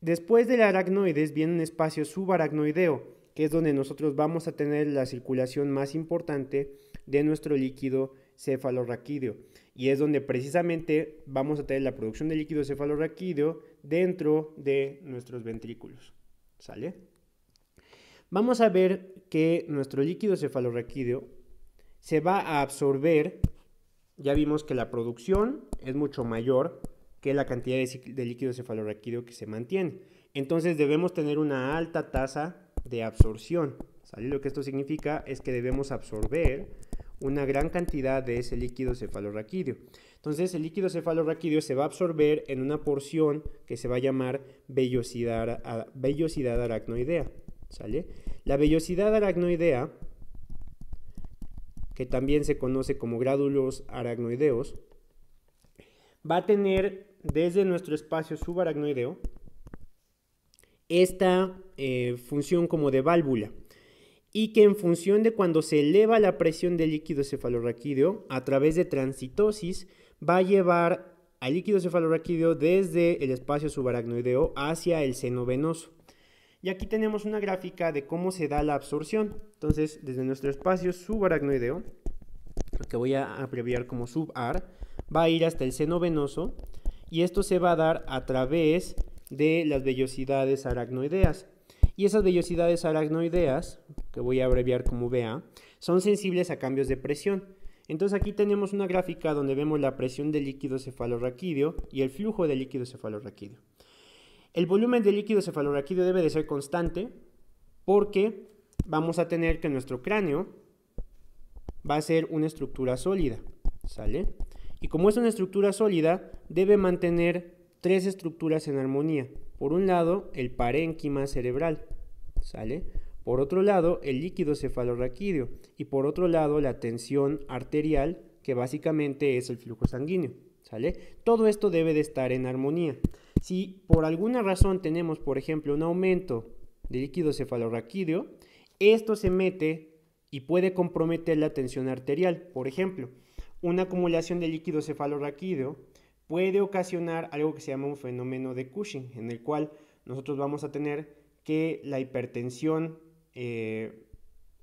Después de la aracnoides viene un espacio subaracnoideo, que es donde nosotros vamos a tener la circulación más importante de nuestro líquido cefalorraquídeo. Y es donde precisamente vamos a tener la producción de líquido cefalorraquídeo dentro de nuestros ventrículos. ¿Sale? Vamos a ver que nuestro líquido cefalorraquídeo se va a absorber. Ya vimos que la producción es mucho mayor que la cantidad de líquido cefalorraquídeo que se mantiene. Entonces debemos tener una alta tasa de absorción. ¿Sale? Lo que esto significa es que debemos absorber una gran cantidad de ese líquido cefalorraquídeo. Entonces el líquido cefalorraquídeo se va a absorber en una porción que se va a llamar vellosidad aracnoidea. ¿Sale? La vellosidad aracnoidea, que también se conoce como gránulos aracnoideos, va a tener desde nuestro espacio subaracnoideo esta función como de válvula, y que en función de cuando se eleva la presión del líquido cefalorraquídeo a través de transitosis va a llevar al líquido cefalorraquídeo desde el espacio subaracnoideo hacia el seno venoso. Y aquí tenemos una gráfica de cómo se da la absorción. Entonces, desde nuestro espacio subaracnoideo, que voy a abreviar como subar, va a ir hasta el seno venoso, y esto se va a dar a través de las vellosidades aracnoideas. Y esas vellosidades aracnoideas, que voy a abreviar como VA, son sensibles a cambios de presión. Entonces aquí tenemos una gráfica donde vemos la presión del líquido cefalorraquídeo y el flujo del líquido cefalorraquídeo. El volumen del líquido cefalorraquídeo debe de ser constante porque vamos a tener que nuestro cráneo va a ser una estructura sólida, ¿sale? Y como es una estructura sólida, debe mantener tres estructuras en armonía. Por un lado, el parénquima cerebral, ¿sale? Por otro lado, el líquido cefalorraquídeo. Y por otro lado, la tensión arterial, que básicamente es el flujo sanguíneo, ¿sale? Todo esto debe de estar en armonía. Si por alguna razón tenemos, por ejemplo, un aumento de líquido cefalorraquídeo, esto se mete y puede comprometer la tensión arterial. Por ejemplo, una acumulación de líquido cefalorraquídeo puede ocasionar algo que se llama un fenómeno de Cushing, en el cual nosotros vamos a tener que la hipertensión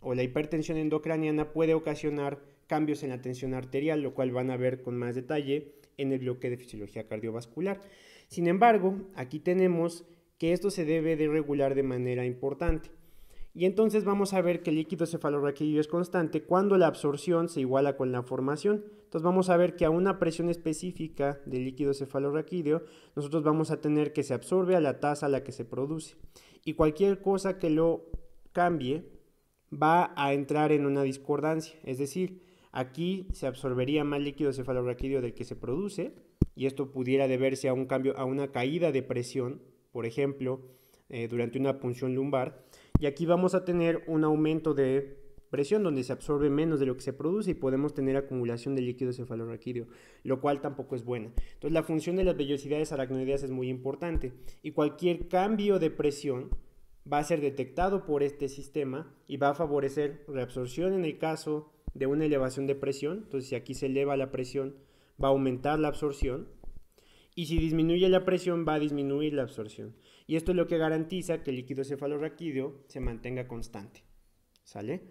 o la hipertensión endocraniana puede ocasionar cambios en la tensión arterial, lo cual van a ver con más detalle en el bloque de fisiología cardiovascular. Sin embargo, aquí tenemos que esto se debe de regular de manera importante. Y entonces vamos a ver que el líquido cefalorraquídeo es constante cuando la absorción se iguala con la formación. Entonces vamos a ver que a una presión específica del líquido cefalorraquídeo nosotros vamos a tener que se absorbe a la tasa a la que se produce. Y cualquier cosa que lo cambie va a entrar en una discordancia. Es decir, aquí se absorbería más líquido cefalorraquídeo del que se produce, y esto pudiera deberse a un cambio, a una caída de presión, por ejemplo, durante una punción lumbar. Y aquí vamos a tener un aumento de presión donde se absorbe menos de lo que se produce y podemos tener acumulación de líquido cefalorraquídeo, lo cual tampoco es buena. Entonces la función de las vellosidades aracnoideas es muy importante y cualquier cambio de presión va a ser detectado por este sistema y va a favorecer reabsorción en el caso de una elevación de presión. Entonces si aquí se eleva la presión va a aumentar la absorción, y si disminuye la presión va a disminuir la absorción. Y esto es lo que garantiza que el líquido cefalorraquídeo se mantenga constante. ¿Sale?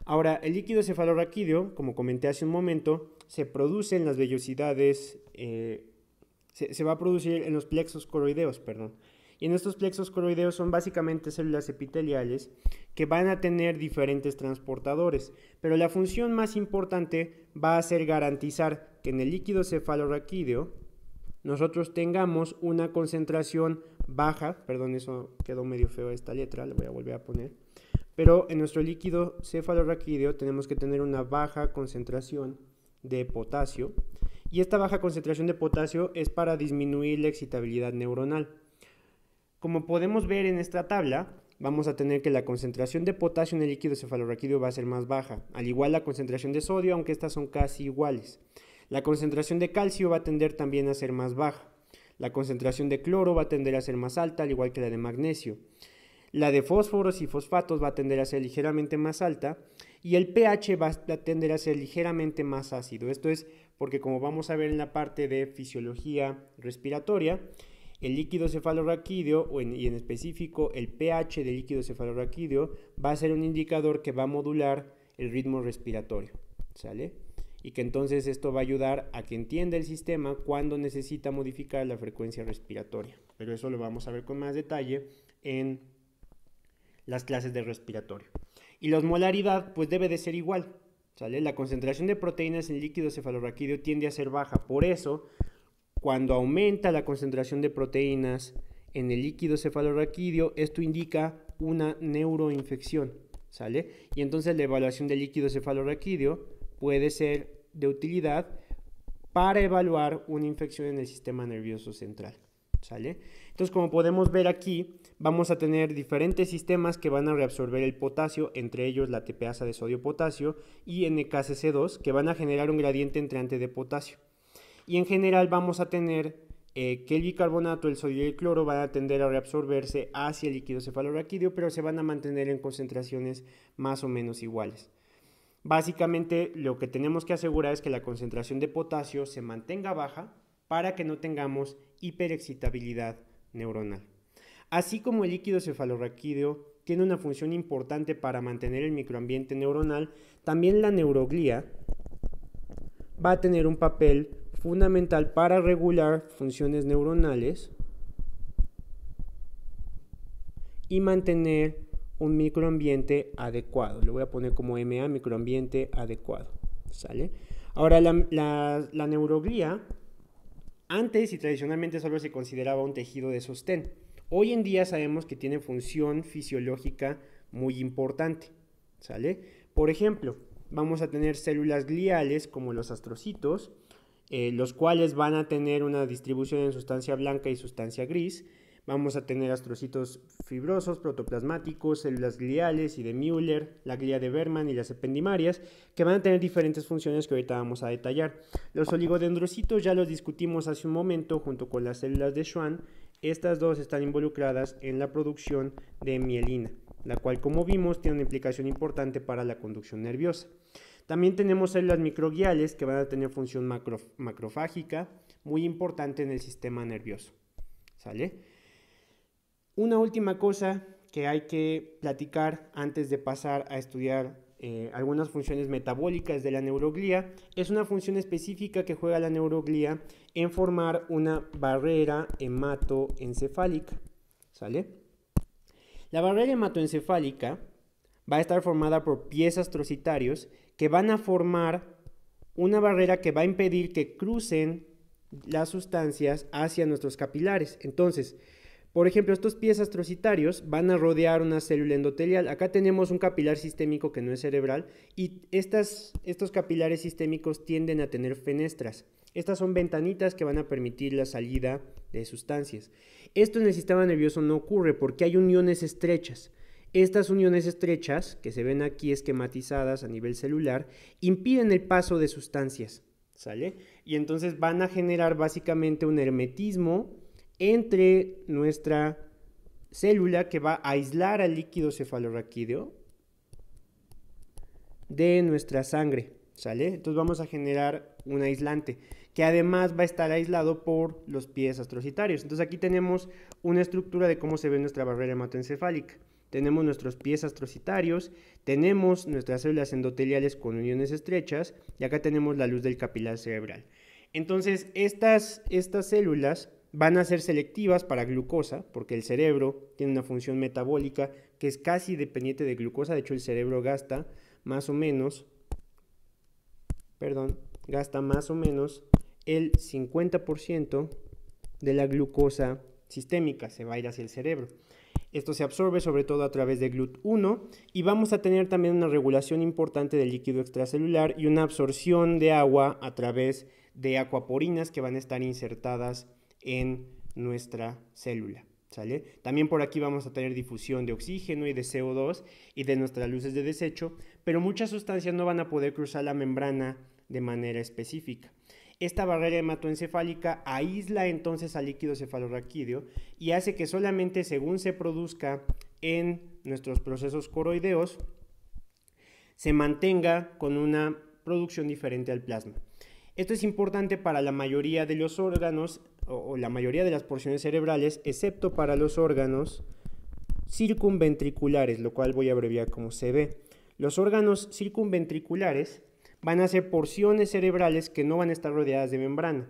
Ahora, el líquido cefalorraquídeo, como comenté hace un momento, se produce en las vellosidades, se va a producir en los plexos coroideos, perdón. Y en estos plexos coroideos son básicamente células epiteliales que van a tener diferentes transportadores, pero la función más importante va a ser garantizar que en el líquido cefalorraquídeo nosotros tengamos una concentración baja, perdón, eso quedó medio feo esta letra, la voy a volver a poner, pero en nuestro líquido cefalorraquídeo tenemos que tener una baja concentración de potasio, y esta baja concentración de potasio es para disminuir la excitabilidad neuronal. Como podemos ver en esta tabla, vamos a tener que la concentración de potasio en el líquido cefalorraquídeo va a ser más baja, al igual la concentración de sodio, aunque estas son casi iguales. La concentración de calcio va a tender también a ser más baja. La concentración de cloro va a tender a ser más alta, al igual que la de magnesio. La de fósforos y fosfatos va a tender a ser ligeramente más alta y el pH va a tender a ser ligeramente más ácido. Esto es porque, como vamos a ver en la parte de fisiología respiratoria, el líquido cefalorraquídeo y en específico el pH del líquido cefalorraquídeo va a ser un indicador que va a modular el ritmo respiratorio, ¿sale? Y que entonces esto va a ayudar a que entienda el sistema cuando necesita modificar la frecuencia respiratoria. Pero eso lo vamos a ver con más detalle en las clases de respiratorio. Y la osmolaridad pues debe de ser igual, ¿sale? La concentración de proteínas en el líquido cefalorraquídeo tiende a ser baja. Por eso, cuando aumenta la concentración de proteínas en el líquido cefalorraquídeo, esto indica una neuroinfección, ¿sale? Y entonces la evaluación del líquido cefalorraquídeo puede ser de utilidad para evaluar una infección en el sistema nervioso central, ¿sale? Entonces, como podemos ver aquí, vamos a tener diferentes sistemas que van a reabsorber el potasio, entre ellos la ATPasa de sodio-potasio y NKCC2, que van a generar un gradiente entrante de potasio. Y en general vamos a tener que el bicarbonato, el sodio y el cloro van a tender a reabsorberse hacia el líquido cefalorraquídeo, pero se van a mantener en concentraciones más o menos iguales. Básicamente, lo que tenemos que asegurar es que la concentración de potasio se mantenga baja para que no tengamos hiperexcitabilidad neuronal. Así como el líquido cefalorraquídeo tiene una función importante para mantener el microambiente neuronal, también la neuroglía va a tener un papel fundamental para regular funciones neuronales y mantener un microambiente adecuado. Lo voy a poner como MA, microambiente adecuado, ¿sale? Ahora, la neuroglía antes y tradicionalmente solo se consideraba un tejido de sostén. Hoy en día sabemos que tiene función fisiológica muy importante, ¿sale? Por ejemplo, vamos a tener células gliales como los astrocitos, los cuales van a tener una distribución en sustancia blanca y sustancia gris. Vamos a tener astrocitos fibrosos, protoplasmáticos, células gliales y de Müller, la glía de Berman y las ependimarias, que van a tener diferentes funciones que ahorita vamos a detallar. Los oligodendrocitos ya los discutimos hace un momento junto con las células de Schwann. Estas dos están involucradas en la producción de mielina, la cual, como vimos, tiene una implicación importante para la conducción nerviosa. También tenemos células microgliales que van a tener función macrofágica muy importante en el sistema nervioso, ¿sale? Una última cosa que hay que platicar antes de pasar a estudiar algunas funciones metabólicas de la neuroglía es una función específica que juega la neuroglía en formar una barrera hematoencefálica, ¿sale? La barrera hematoencefálica va a estar formada por pies astrocitarios que van a formar una barrera que va a impedir que crucen las sustancias hacia nuestros capilares. Entonces, por ejemplo, estos pies astrocitarios van a rodear una célula endotelial. Acá tenemos un capilar sistémico que no es cerebral y estos capilares sistémicos tienden a tener fenestras. Estas son ventanitas que van a permitir la salida de sustancias. Esto en el sistema nervioso no ocurre porque hay uniones estrechas. Estas uniones estrechas, que se ven aquí esquematizadas a nivel celular, impiden el paso de sustancias, ¿sale? Y entonces van a generar básicamente un hermetismo entre nuestra célula que va a aislar al líquido cefalorraquídeo de nuestra sangre, ¿sale? Entonces vamos a generar un aislante que además va a estar aislado por los pies astrocitarios. Entonces aquí tenemos una estructura de cómo se ve nuestra barrera hematoencefálica. Tenemos nuestros pies astrocitarios, tenemos nuestras células endoteliales con uniones estrechas y acá tenemos la luz del capilar cerebral. Entonces estas células van a ser selectivas para glucosa, porque el cerebro tiene una función metabólica que es casi dependiente de glucosa. De hecho, el cerebro gasta más o menos el 50% de la glucosa sistémica, se va a ir hacia el cerebro. Esto se absorbe sobre todo a través de GLUT1 y vamos a tener también una regulación importante del líquido extracelular y una absorción de agua a través de acuaporinas que van a estar insertadas en nuestra célula, ¿sale? También por aquí vamos a tener difusión de oxígeno y de CO2 y de nuestras luces de desecho, pero muchas sustancias no van a poder cruzar la membrana de manera específica. Esta barrera hematoencefálica aísla entonces al líquido cefalorraquídeo y hace que solamente según se produzca en nuestros procesos coroideos se mantenga con una producción diferente al plasma. Esto es importante para la mayoría de los órganos o la mayoría de las porciones cerebrales, excepto para los órganos circunventriculares, lo cual voy a abreviar como CB. Los órganos circunventriculares van a ser porciones cerebrales que no van a estar rodeadas de membrana.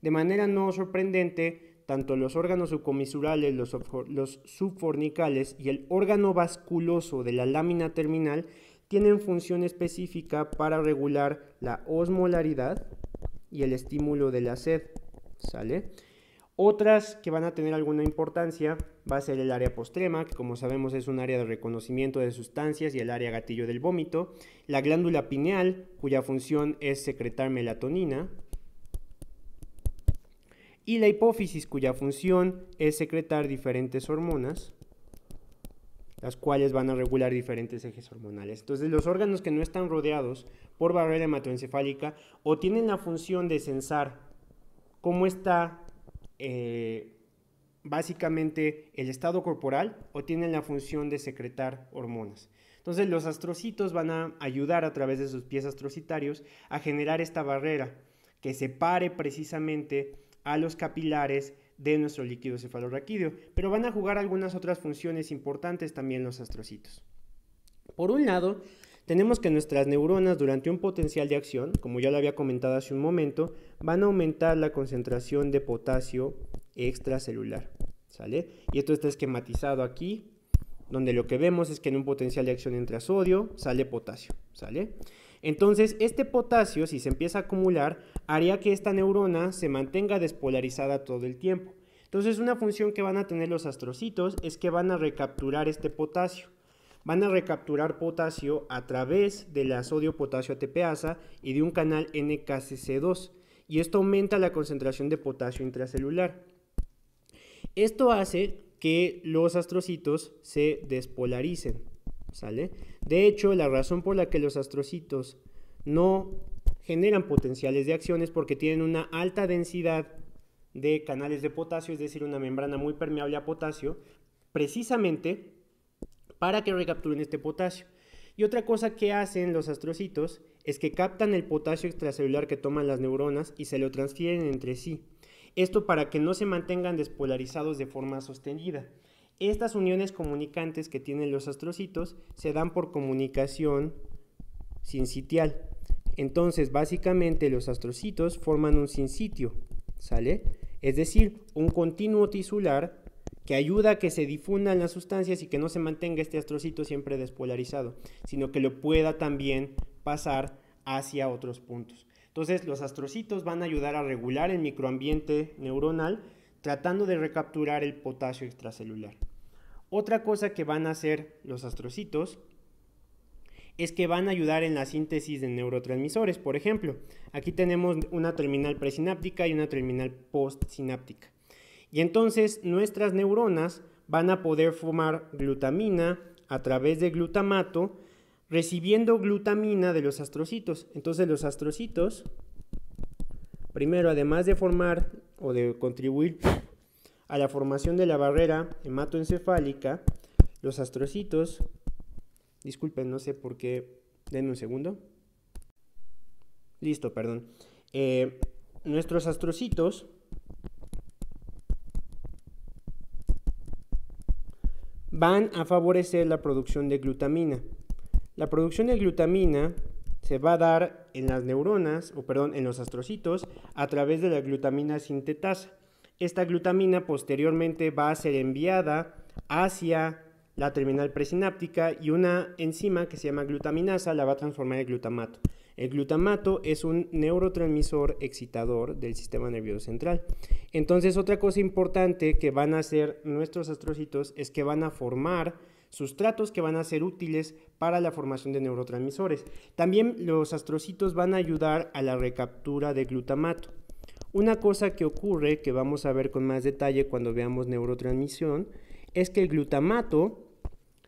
De manera no sorprendente, tanto los órganos subcomisurales, los subfornicales y el órgano vasculoso de la lámina terminal tienen función específica para regular la osmolaridad y el estímulo de la sed, ¿sale? Otras que van a tener alguna importancia va a ser el área postrema, que como sabemos es un área de reconocimiento de sustancias, y el área gatillo del vómito, la glándula pineal, cuya función es secretar melatonina, y la hipófisis, cuya función es secretar diferentes hormonas, las cuales van a regular diferentes ejes hormonales. Entonces, los órganos que no están rodeados por barrera hematoencefálica o tienen la función de censar cómo está básicamente el estado corporal, o tienen la función de secretar hormonas. Entonces, los astrocitos van a ayudar a través de sus pies astrocitarios a generar esta barrera que separe precisamente a los capilares de nuestro líquido cefalorraquídeo, pero van a jugar algunas otras funciones importantes también los astrocitos. Por un lado, tenemos que nuestras neuronas durante un potencial de acción, como ya lo había comentado hace un momento, van a aumentar la concentración de potasio extracelular, ¿sale? Y esto está esquematizado aquí, donde lo que vemos es que en un potencial de acción entra sodio, sale potasio, ¿sale? Entonces, este potasio, si se empieza a acumular, haría que esta neurona se mantenga despolarizada todo el tiempo. Entonces, una función que van a tener los astrocitos es que van a recapturar este potasio. Van a recapturar potasio a través de la sodio-potasio ATPasa y de un canal NKCC2, y esto aumenta la concentración de potasio intracelular. Esto hace que los astrocitos se despolaricen, ¿sale? De hecho, la razón por la que los astrocitos no generan potenciales de acción es porque tienen una alta densidad de canales de potasio, es decir, una membrana muy permeable a potasio, precisamente para que recapturen este potasio. Y otra cosa que hacen los astrocitos es que captan el potasio extracelular que toman las neuronas y se lo transfieren entre sí. Esto para que no se mantengan despolarizados de forma sostenida. Estas uniones comunicantes que tienen los astrocitos se dan por comunicación sincitial. Entonces, básicamente los astrocitos forman un sincitio, ¿sale? Es decir, un continuo tisular que ayuda a que se difundan las sustancias y que no se mantenga este astrocito siempre despolarizado, sino que lo pueda también pasar hacia otros puntos. Entonces, los astrocitos van a ayudar a regular el microambiente neuronal, tratando de recapturar el potasio extracelular. Otra cosa que van a hacer los astrocitos es que van a ayudar en la síntesis de neurotransmisores. Por ejemplo, aquí tenemos una terminal presináptica y una terminal postsináptica. Y entonces nuestras neuronas van a poder formar glutamina a través de glutamato, recibiendo glutamina de los astrocitos. Entonces los astrocitos, primero, además de formar o de contribuir a la formación de la barrera hematoencefálica, los astrocitos, disculpen, no sé por qué, denme un segundo. Listo, perdón. Nuestros astrocitos van a favorecer la producción de glutamina. La producción de glutamina se va a dar en las neuronas, en los astrocitos, a través de la glutamina sintetasa. Esta glutamina posteriormente va a ser enviada hacia la terminal presináptica y una enzima que se llama glutaminasa la va a transformar en glutamato. El glutamato es un neurotransmisor excitador del sistema nervioso central. Entonces, otra cosa importante que van a hacer nuestros astrocitos es que van a formar sustratos que van a ser útiles para la formación de neurotransmisores. También los astrocitos van a ayudar a la recaptura de glutamato. Una cosa que ocurre, que vamos a ver con más detalle cuando veamos neurotransmisión, es que el glutamato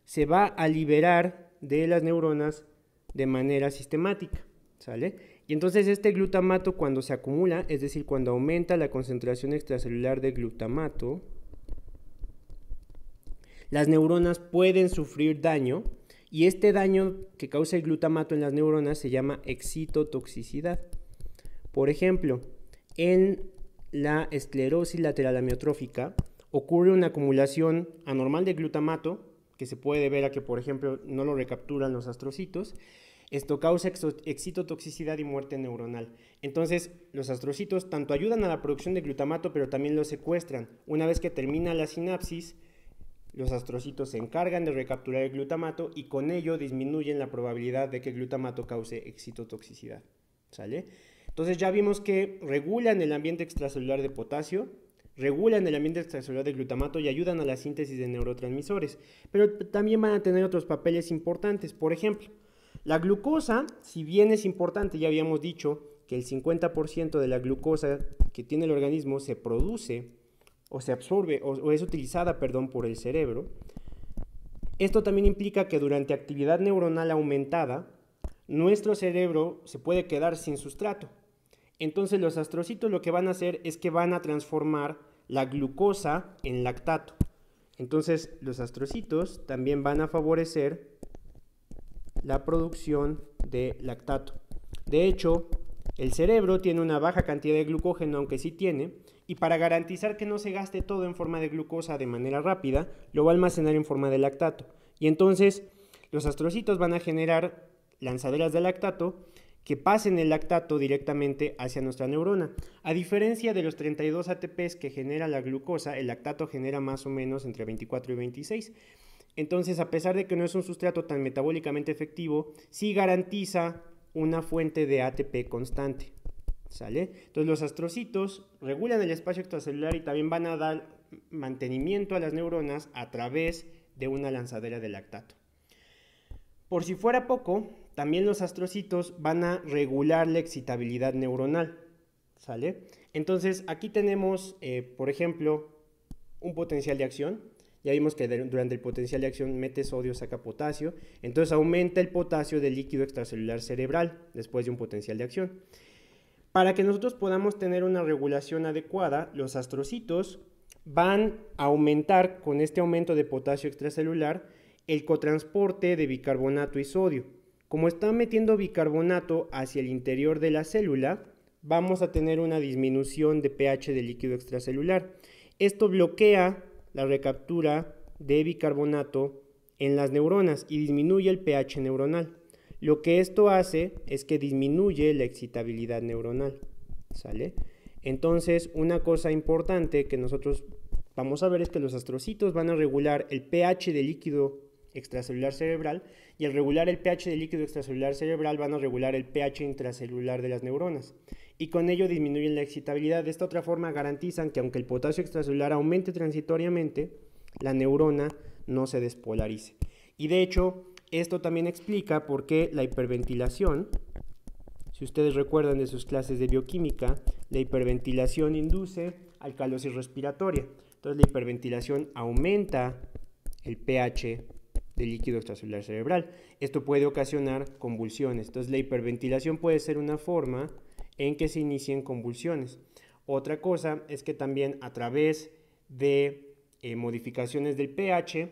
se va a liberar de las neuronas de manera sistemática, ¿sale? Y entonces este glutamato cuando se acumula, es decir, cuando aumenta la concentración extracelular de glutamato, las neuronas pueden sufrir daño y este daño que causa el glutamato en las neuronas se llama excitotoxicidad. Por ejemplo, en la esclerosis lateral amiotrófica ocurre una acumulación anormal de glutamato que se puede ver a que, por ejemplo, no lo recapturan los astrocitos. Esto causa excitotoxicidad y muerte neuronal. Entonces, los astrocitos tanto ayudan a la producción de glutamato, pero también lo secuestran. Una vez que termina la sinapsis, los astrocitos se encargan de recapturar el glutamato y con ello disminuyen la probabilidad de que el glutamato cause excitotoxicidad. ¿Sale? Entonces ya vimos que regulan el ambiente extracelular de potasio, regulan el ambiente extracelular de glutamato y ayudan a la síntesis de neurotransmisores. Pero también van a tener otros papeles importantes. Por ejemplo, la glucosa, si bien es importante, ya habíamos dicho que el 50% de la glucosa que tiene el organismo se produce o se absorbe o es utilizada, por el cerebro. Esto también implica que durante actividad neuronal aumentada, nuestro cerebro se puede quedar sin sustrato. Entonces los astrocitos lo que van a hacer es que van a transformar la glucosa en lactato. Entonces los astrocitos también van a favorecer la producción de lactato. De hecho, el cerebro tiene una baja cantidad de glucógeno, aunque sí tiene, y para garantizar que no se gaste todo en forma de glucosa de manera rápida, lo va a almacenar en forma de lactato. Y entonces los astrocitos van a generar lanzaderas de lactato que pasen el lactato directamente hacia nuestra neurona. A diferencia de los 32 ATPs que genera la glucosa, el lactato genera más o menos entre 24 y 26. Entonces, a pesar de que no es un sustrato tan metabólicamente efectivo, sí garantiza una fuente de ATP constante. ¿Sale? Entonces los astrocitos regulan el espacio extracelular y también van a dar mantenimiento a las neuronas a través de una lanzadera de lactato. Por si fuera poco, también los astrocitos van a regular la excitabilidad neuronal. ¿Sale? Entonces aquí tenemos, por ejemplo, un potencial de acción. Ya vimos que durante el potencial de acción mete sodio, saca potasio. Entonces aumenta el potasio del líquido extracelular cerebral después de un potencial de acción. Para que nosotros podamos tener una regulación adecuada, los astrocitos van a aumentar con este aumento de potasio extracelular el cotransporte de bicarbonato y sodio. Como están metiendo bicarbonato hacia el interior de la célula, vamos a tener una disminución de pH del líquido extracelular. Esto bloquea la recaptura de bicarbonato en las neuronas y disminuye el pH neuronal. Lo que esto hace es que disminuye la excitabilidad neuronal, ¿sale? Entonces, una cosa importante que nosotros vamos a ver es que los astrocitos van a regular el pH del líquido extracelular cerebral y al regular el pH del líquido extracelular cerebral van a regular el pH intracelular de las neuronas y con ello disminuyen la excitabilidad. De esta otra forma garantizan que aunque el potasio extracelular aumente transitoriamente, la neurona no se despolarice. Y de hecho, esto también explica por qué la hiperventilación, si ustedes recuerdan de sus clases de bioquímica, la hiperventilación induce alcalosis respiratoria. Entonces la hiperventilación aumenta el pH del líquido extracelular cerebral. Esto puede ocasionar convulsiones. Entonces la hiperventilación puede ser una forma en que se inicien convulsiones. Otra cosa es que también a través de modificaciones del pH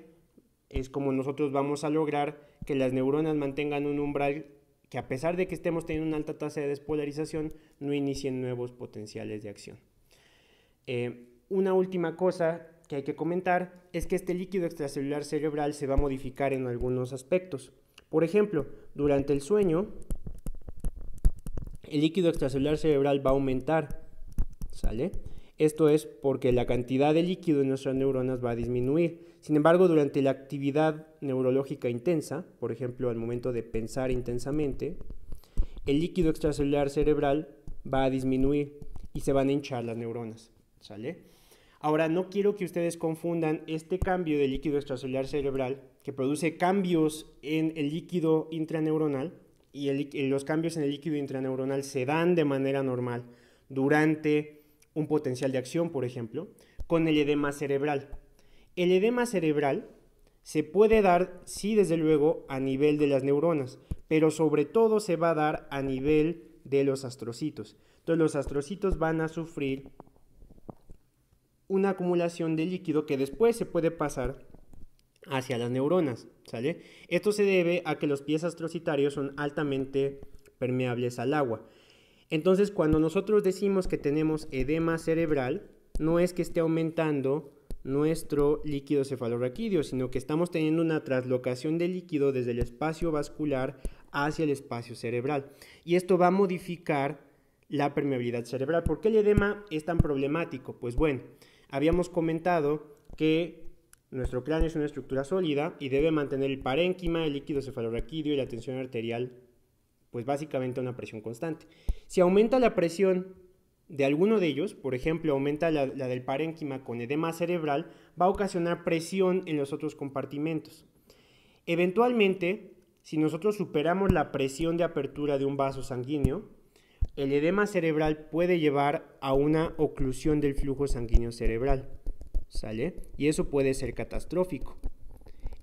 es como nosotros vamos a lograr que las neuronas mantengan un umbral que a pesar de que estemos teniendo una alta tasa de despolarización, no inicien nuevos potenciales de acción. Una última cosa que hay que comentar es que este líquido extracelular cerebral se va a modificar en algunos aspectos. Por ejemplo, durante el sueño, el líquido extracelular cerebral va a aumentar, ¿sale? Esto es porque la cantidad de líquido en nuestras neuronas va a disminuir. Sin embargo, durante la actividad neurológica intensa, por ejemplo, al momento de pensar intensamente, el líquido extracelular cerebral va a disminuir y se van a hinchar las neuronas, ¿sale? Ahora, no quiero que ustedes confundan este cambio de líquido extracelular cerebral que produce cambios en el líquido intraneuronal y los cambios en el líquido intraneuronal se dan de manera normal durante un potencial de acción, por ejemplo, con el edema cerebral. El edema cerebral se puede dar, sí, desde luego, a nivel de las neuronas, pero sobre todo se va a dar a nivel de los astrocitos. Entonces los astrocitos van a sufrir una acumulación de líquido que después se puede pasar hacia las neuronas, ¿sale? Esto se debe a que los pies astrocitarios son altamente permeables al agua. Entonces, cuando nosotros decimos que tenemos edema cerebral, no es que esté aumentando nuestro líquido cefalorraquídeo, sino que estamos teniendo una traslocación de líquido desde el espacio vascular hacia el espacio cerebral. Y esto va a modificar la permeabilidad cerebral. ¿Por qué el edema es tan problemático? Pues bueno, habíamos comentado que nuestro cráneo es una estructura sólida y debe mantener el parénquima, el líquido cefalorraquídeo y la tensión arterial, pues básicamente a una presión constante. Si aumenta la presión de alguno de ellos, por ejemplo, aumenta la del parénquima con edema cerebral, va a ocasionar presión en los otros compartimentos. Eventualmente, si nosotros superamos la presión de apertura de un vaso sanguíneo, el edema cerebral puede llevar a una oclusión del flujo sanguíneo cerebral, ¿sale? Y eso puede ser catastrófico.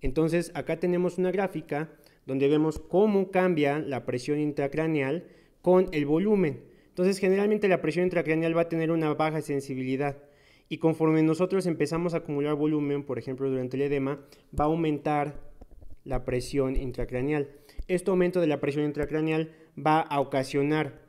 Entonces, acá tenemos una gráfica donde vemos cómo cambia la presión intracraneal con el volumen. Entonces, generalmente la presión intracraneal va a tener una baja sensibilidad y conforme nosotros empezamos a acumular volumen, por ejemplo, durante el edema, va a aumentar la presión intracraneal. Este aumento de la presión intracraneal va a ocasionar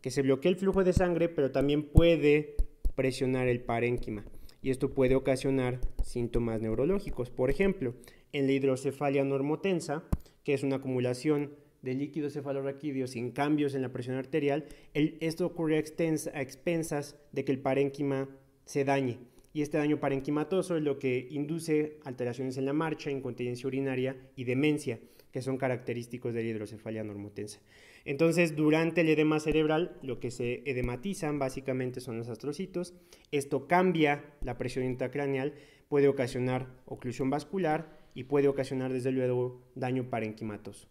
que se bloquee el flujo de sangre, pero también puede presionar el parénquima. Y esto puede ocasionar síntomas neurológicos. Por ejemplo, en la hidrocefalia normotensa, que es una acumulación de líquido cefalorraquídeo sin cambios en la presión arterial, esto ocurre a expensas de que el parénquima se dañe. Y este daño parenquimatoso es lo que induce alteraciones en la marcha, incontinencia urinaria y demencia, que son característicos de la hidrocefalia normotensa. Entonces, durante el edema cerebral, lo que se edematizan básicamente son los astrocitos. Esto cambia la presión intracraneal, puede ocasionar oclusión vascular y puede ocasionar, desde luego, daño parenquimatoso.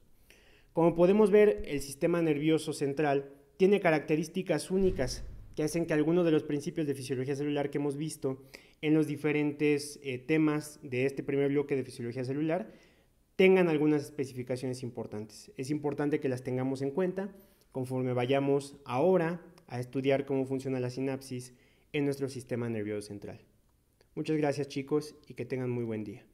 Como podemos ver, el sistema nervioso central tiene características únicas que hacen que algunos de los principios de fisiología celular que hemos visto en los diferentes temas de este primer bloque de fisiología celular tengan algunas especificaciones importantes. Es importante que las tengamos en cuenta conforme vayamos ahora a estudiar cómo funciona la sinapsis en nuestro sistema nervioso central. Muchas gracias, chicos, y que tengan muy buen día.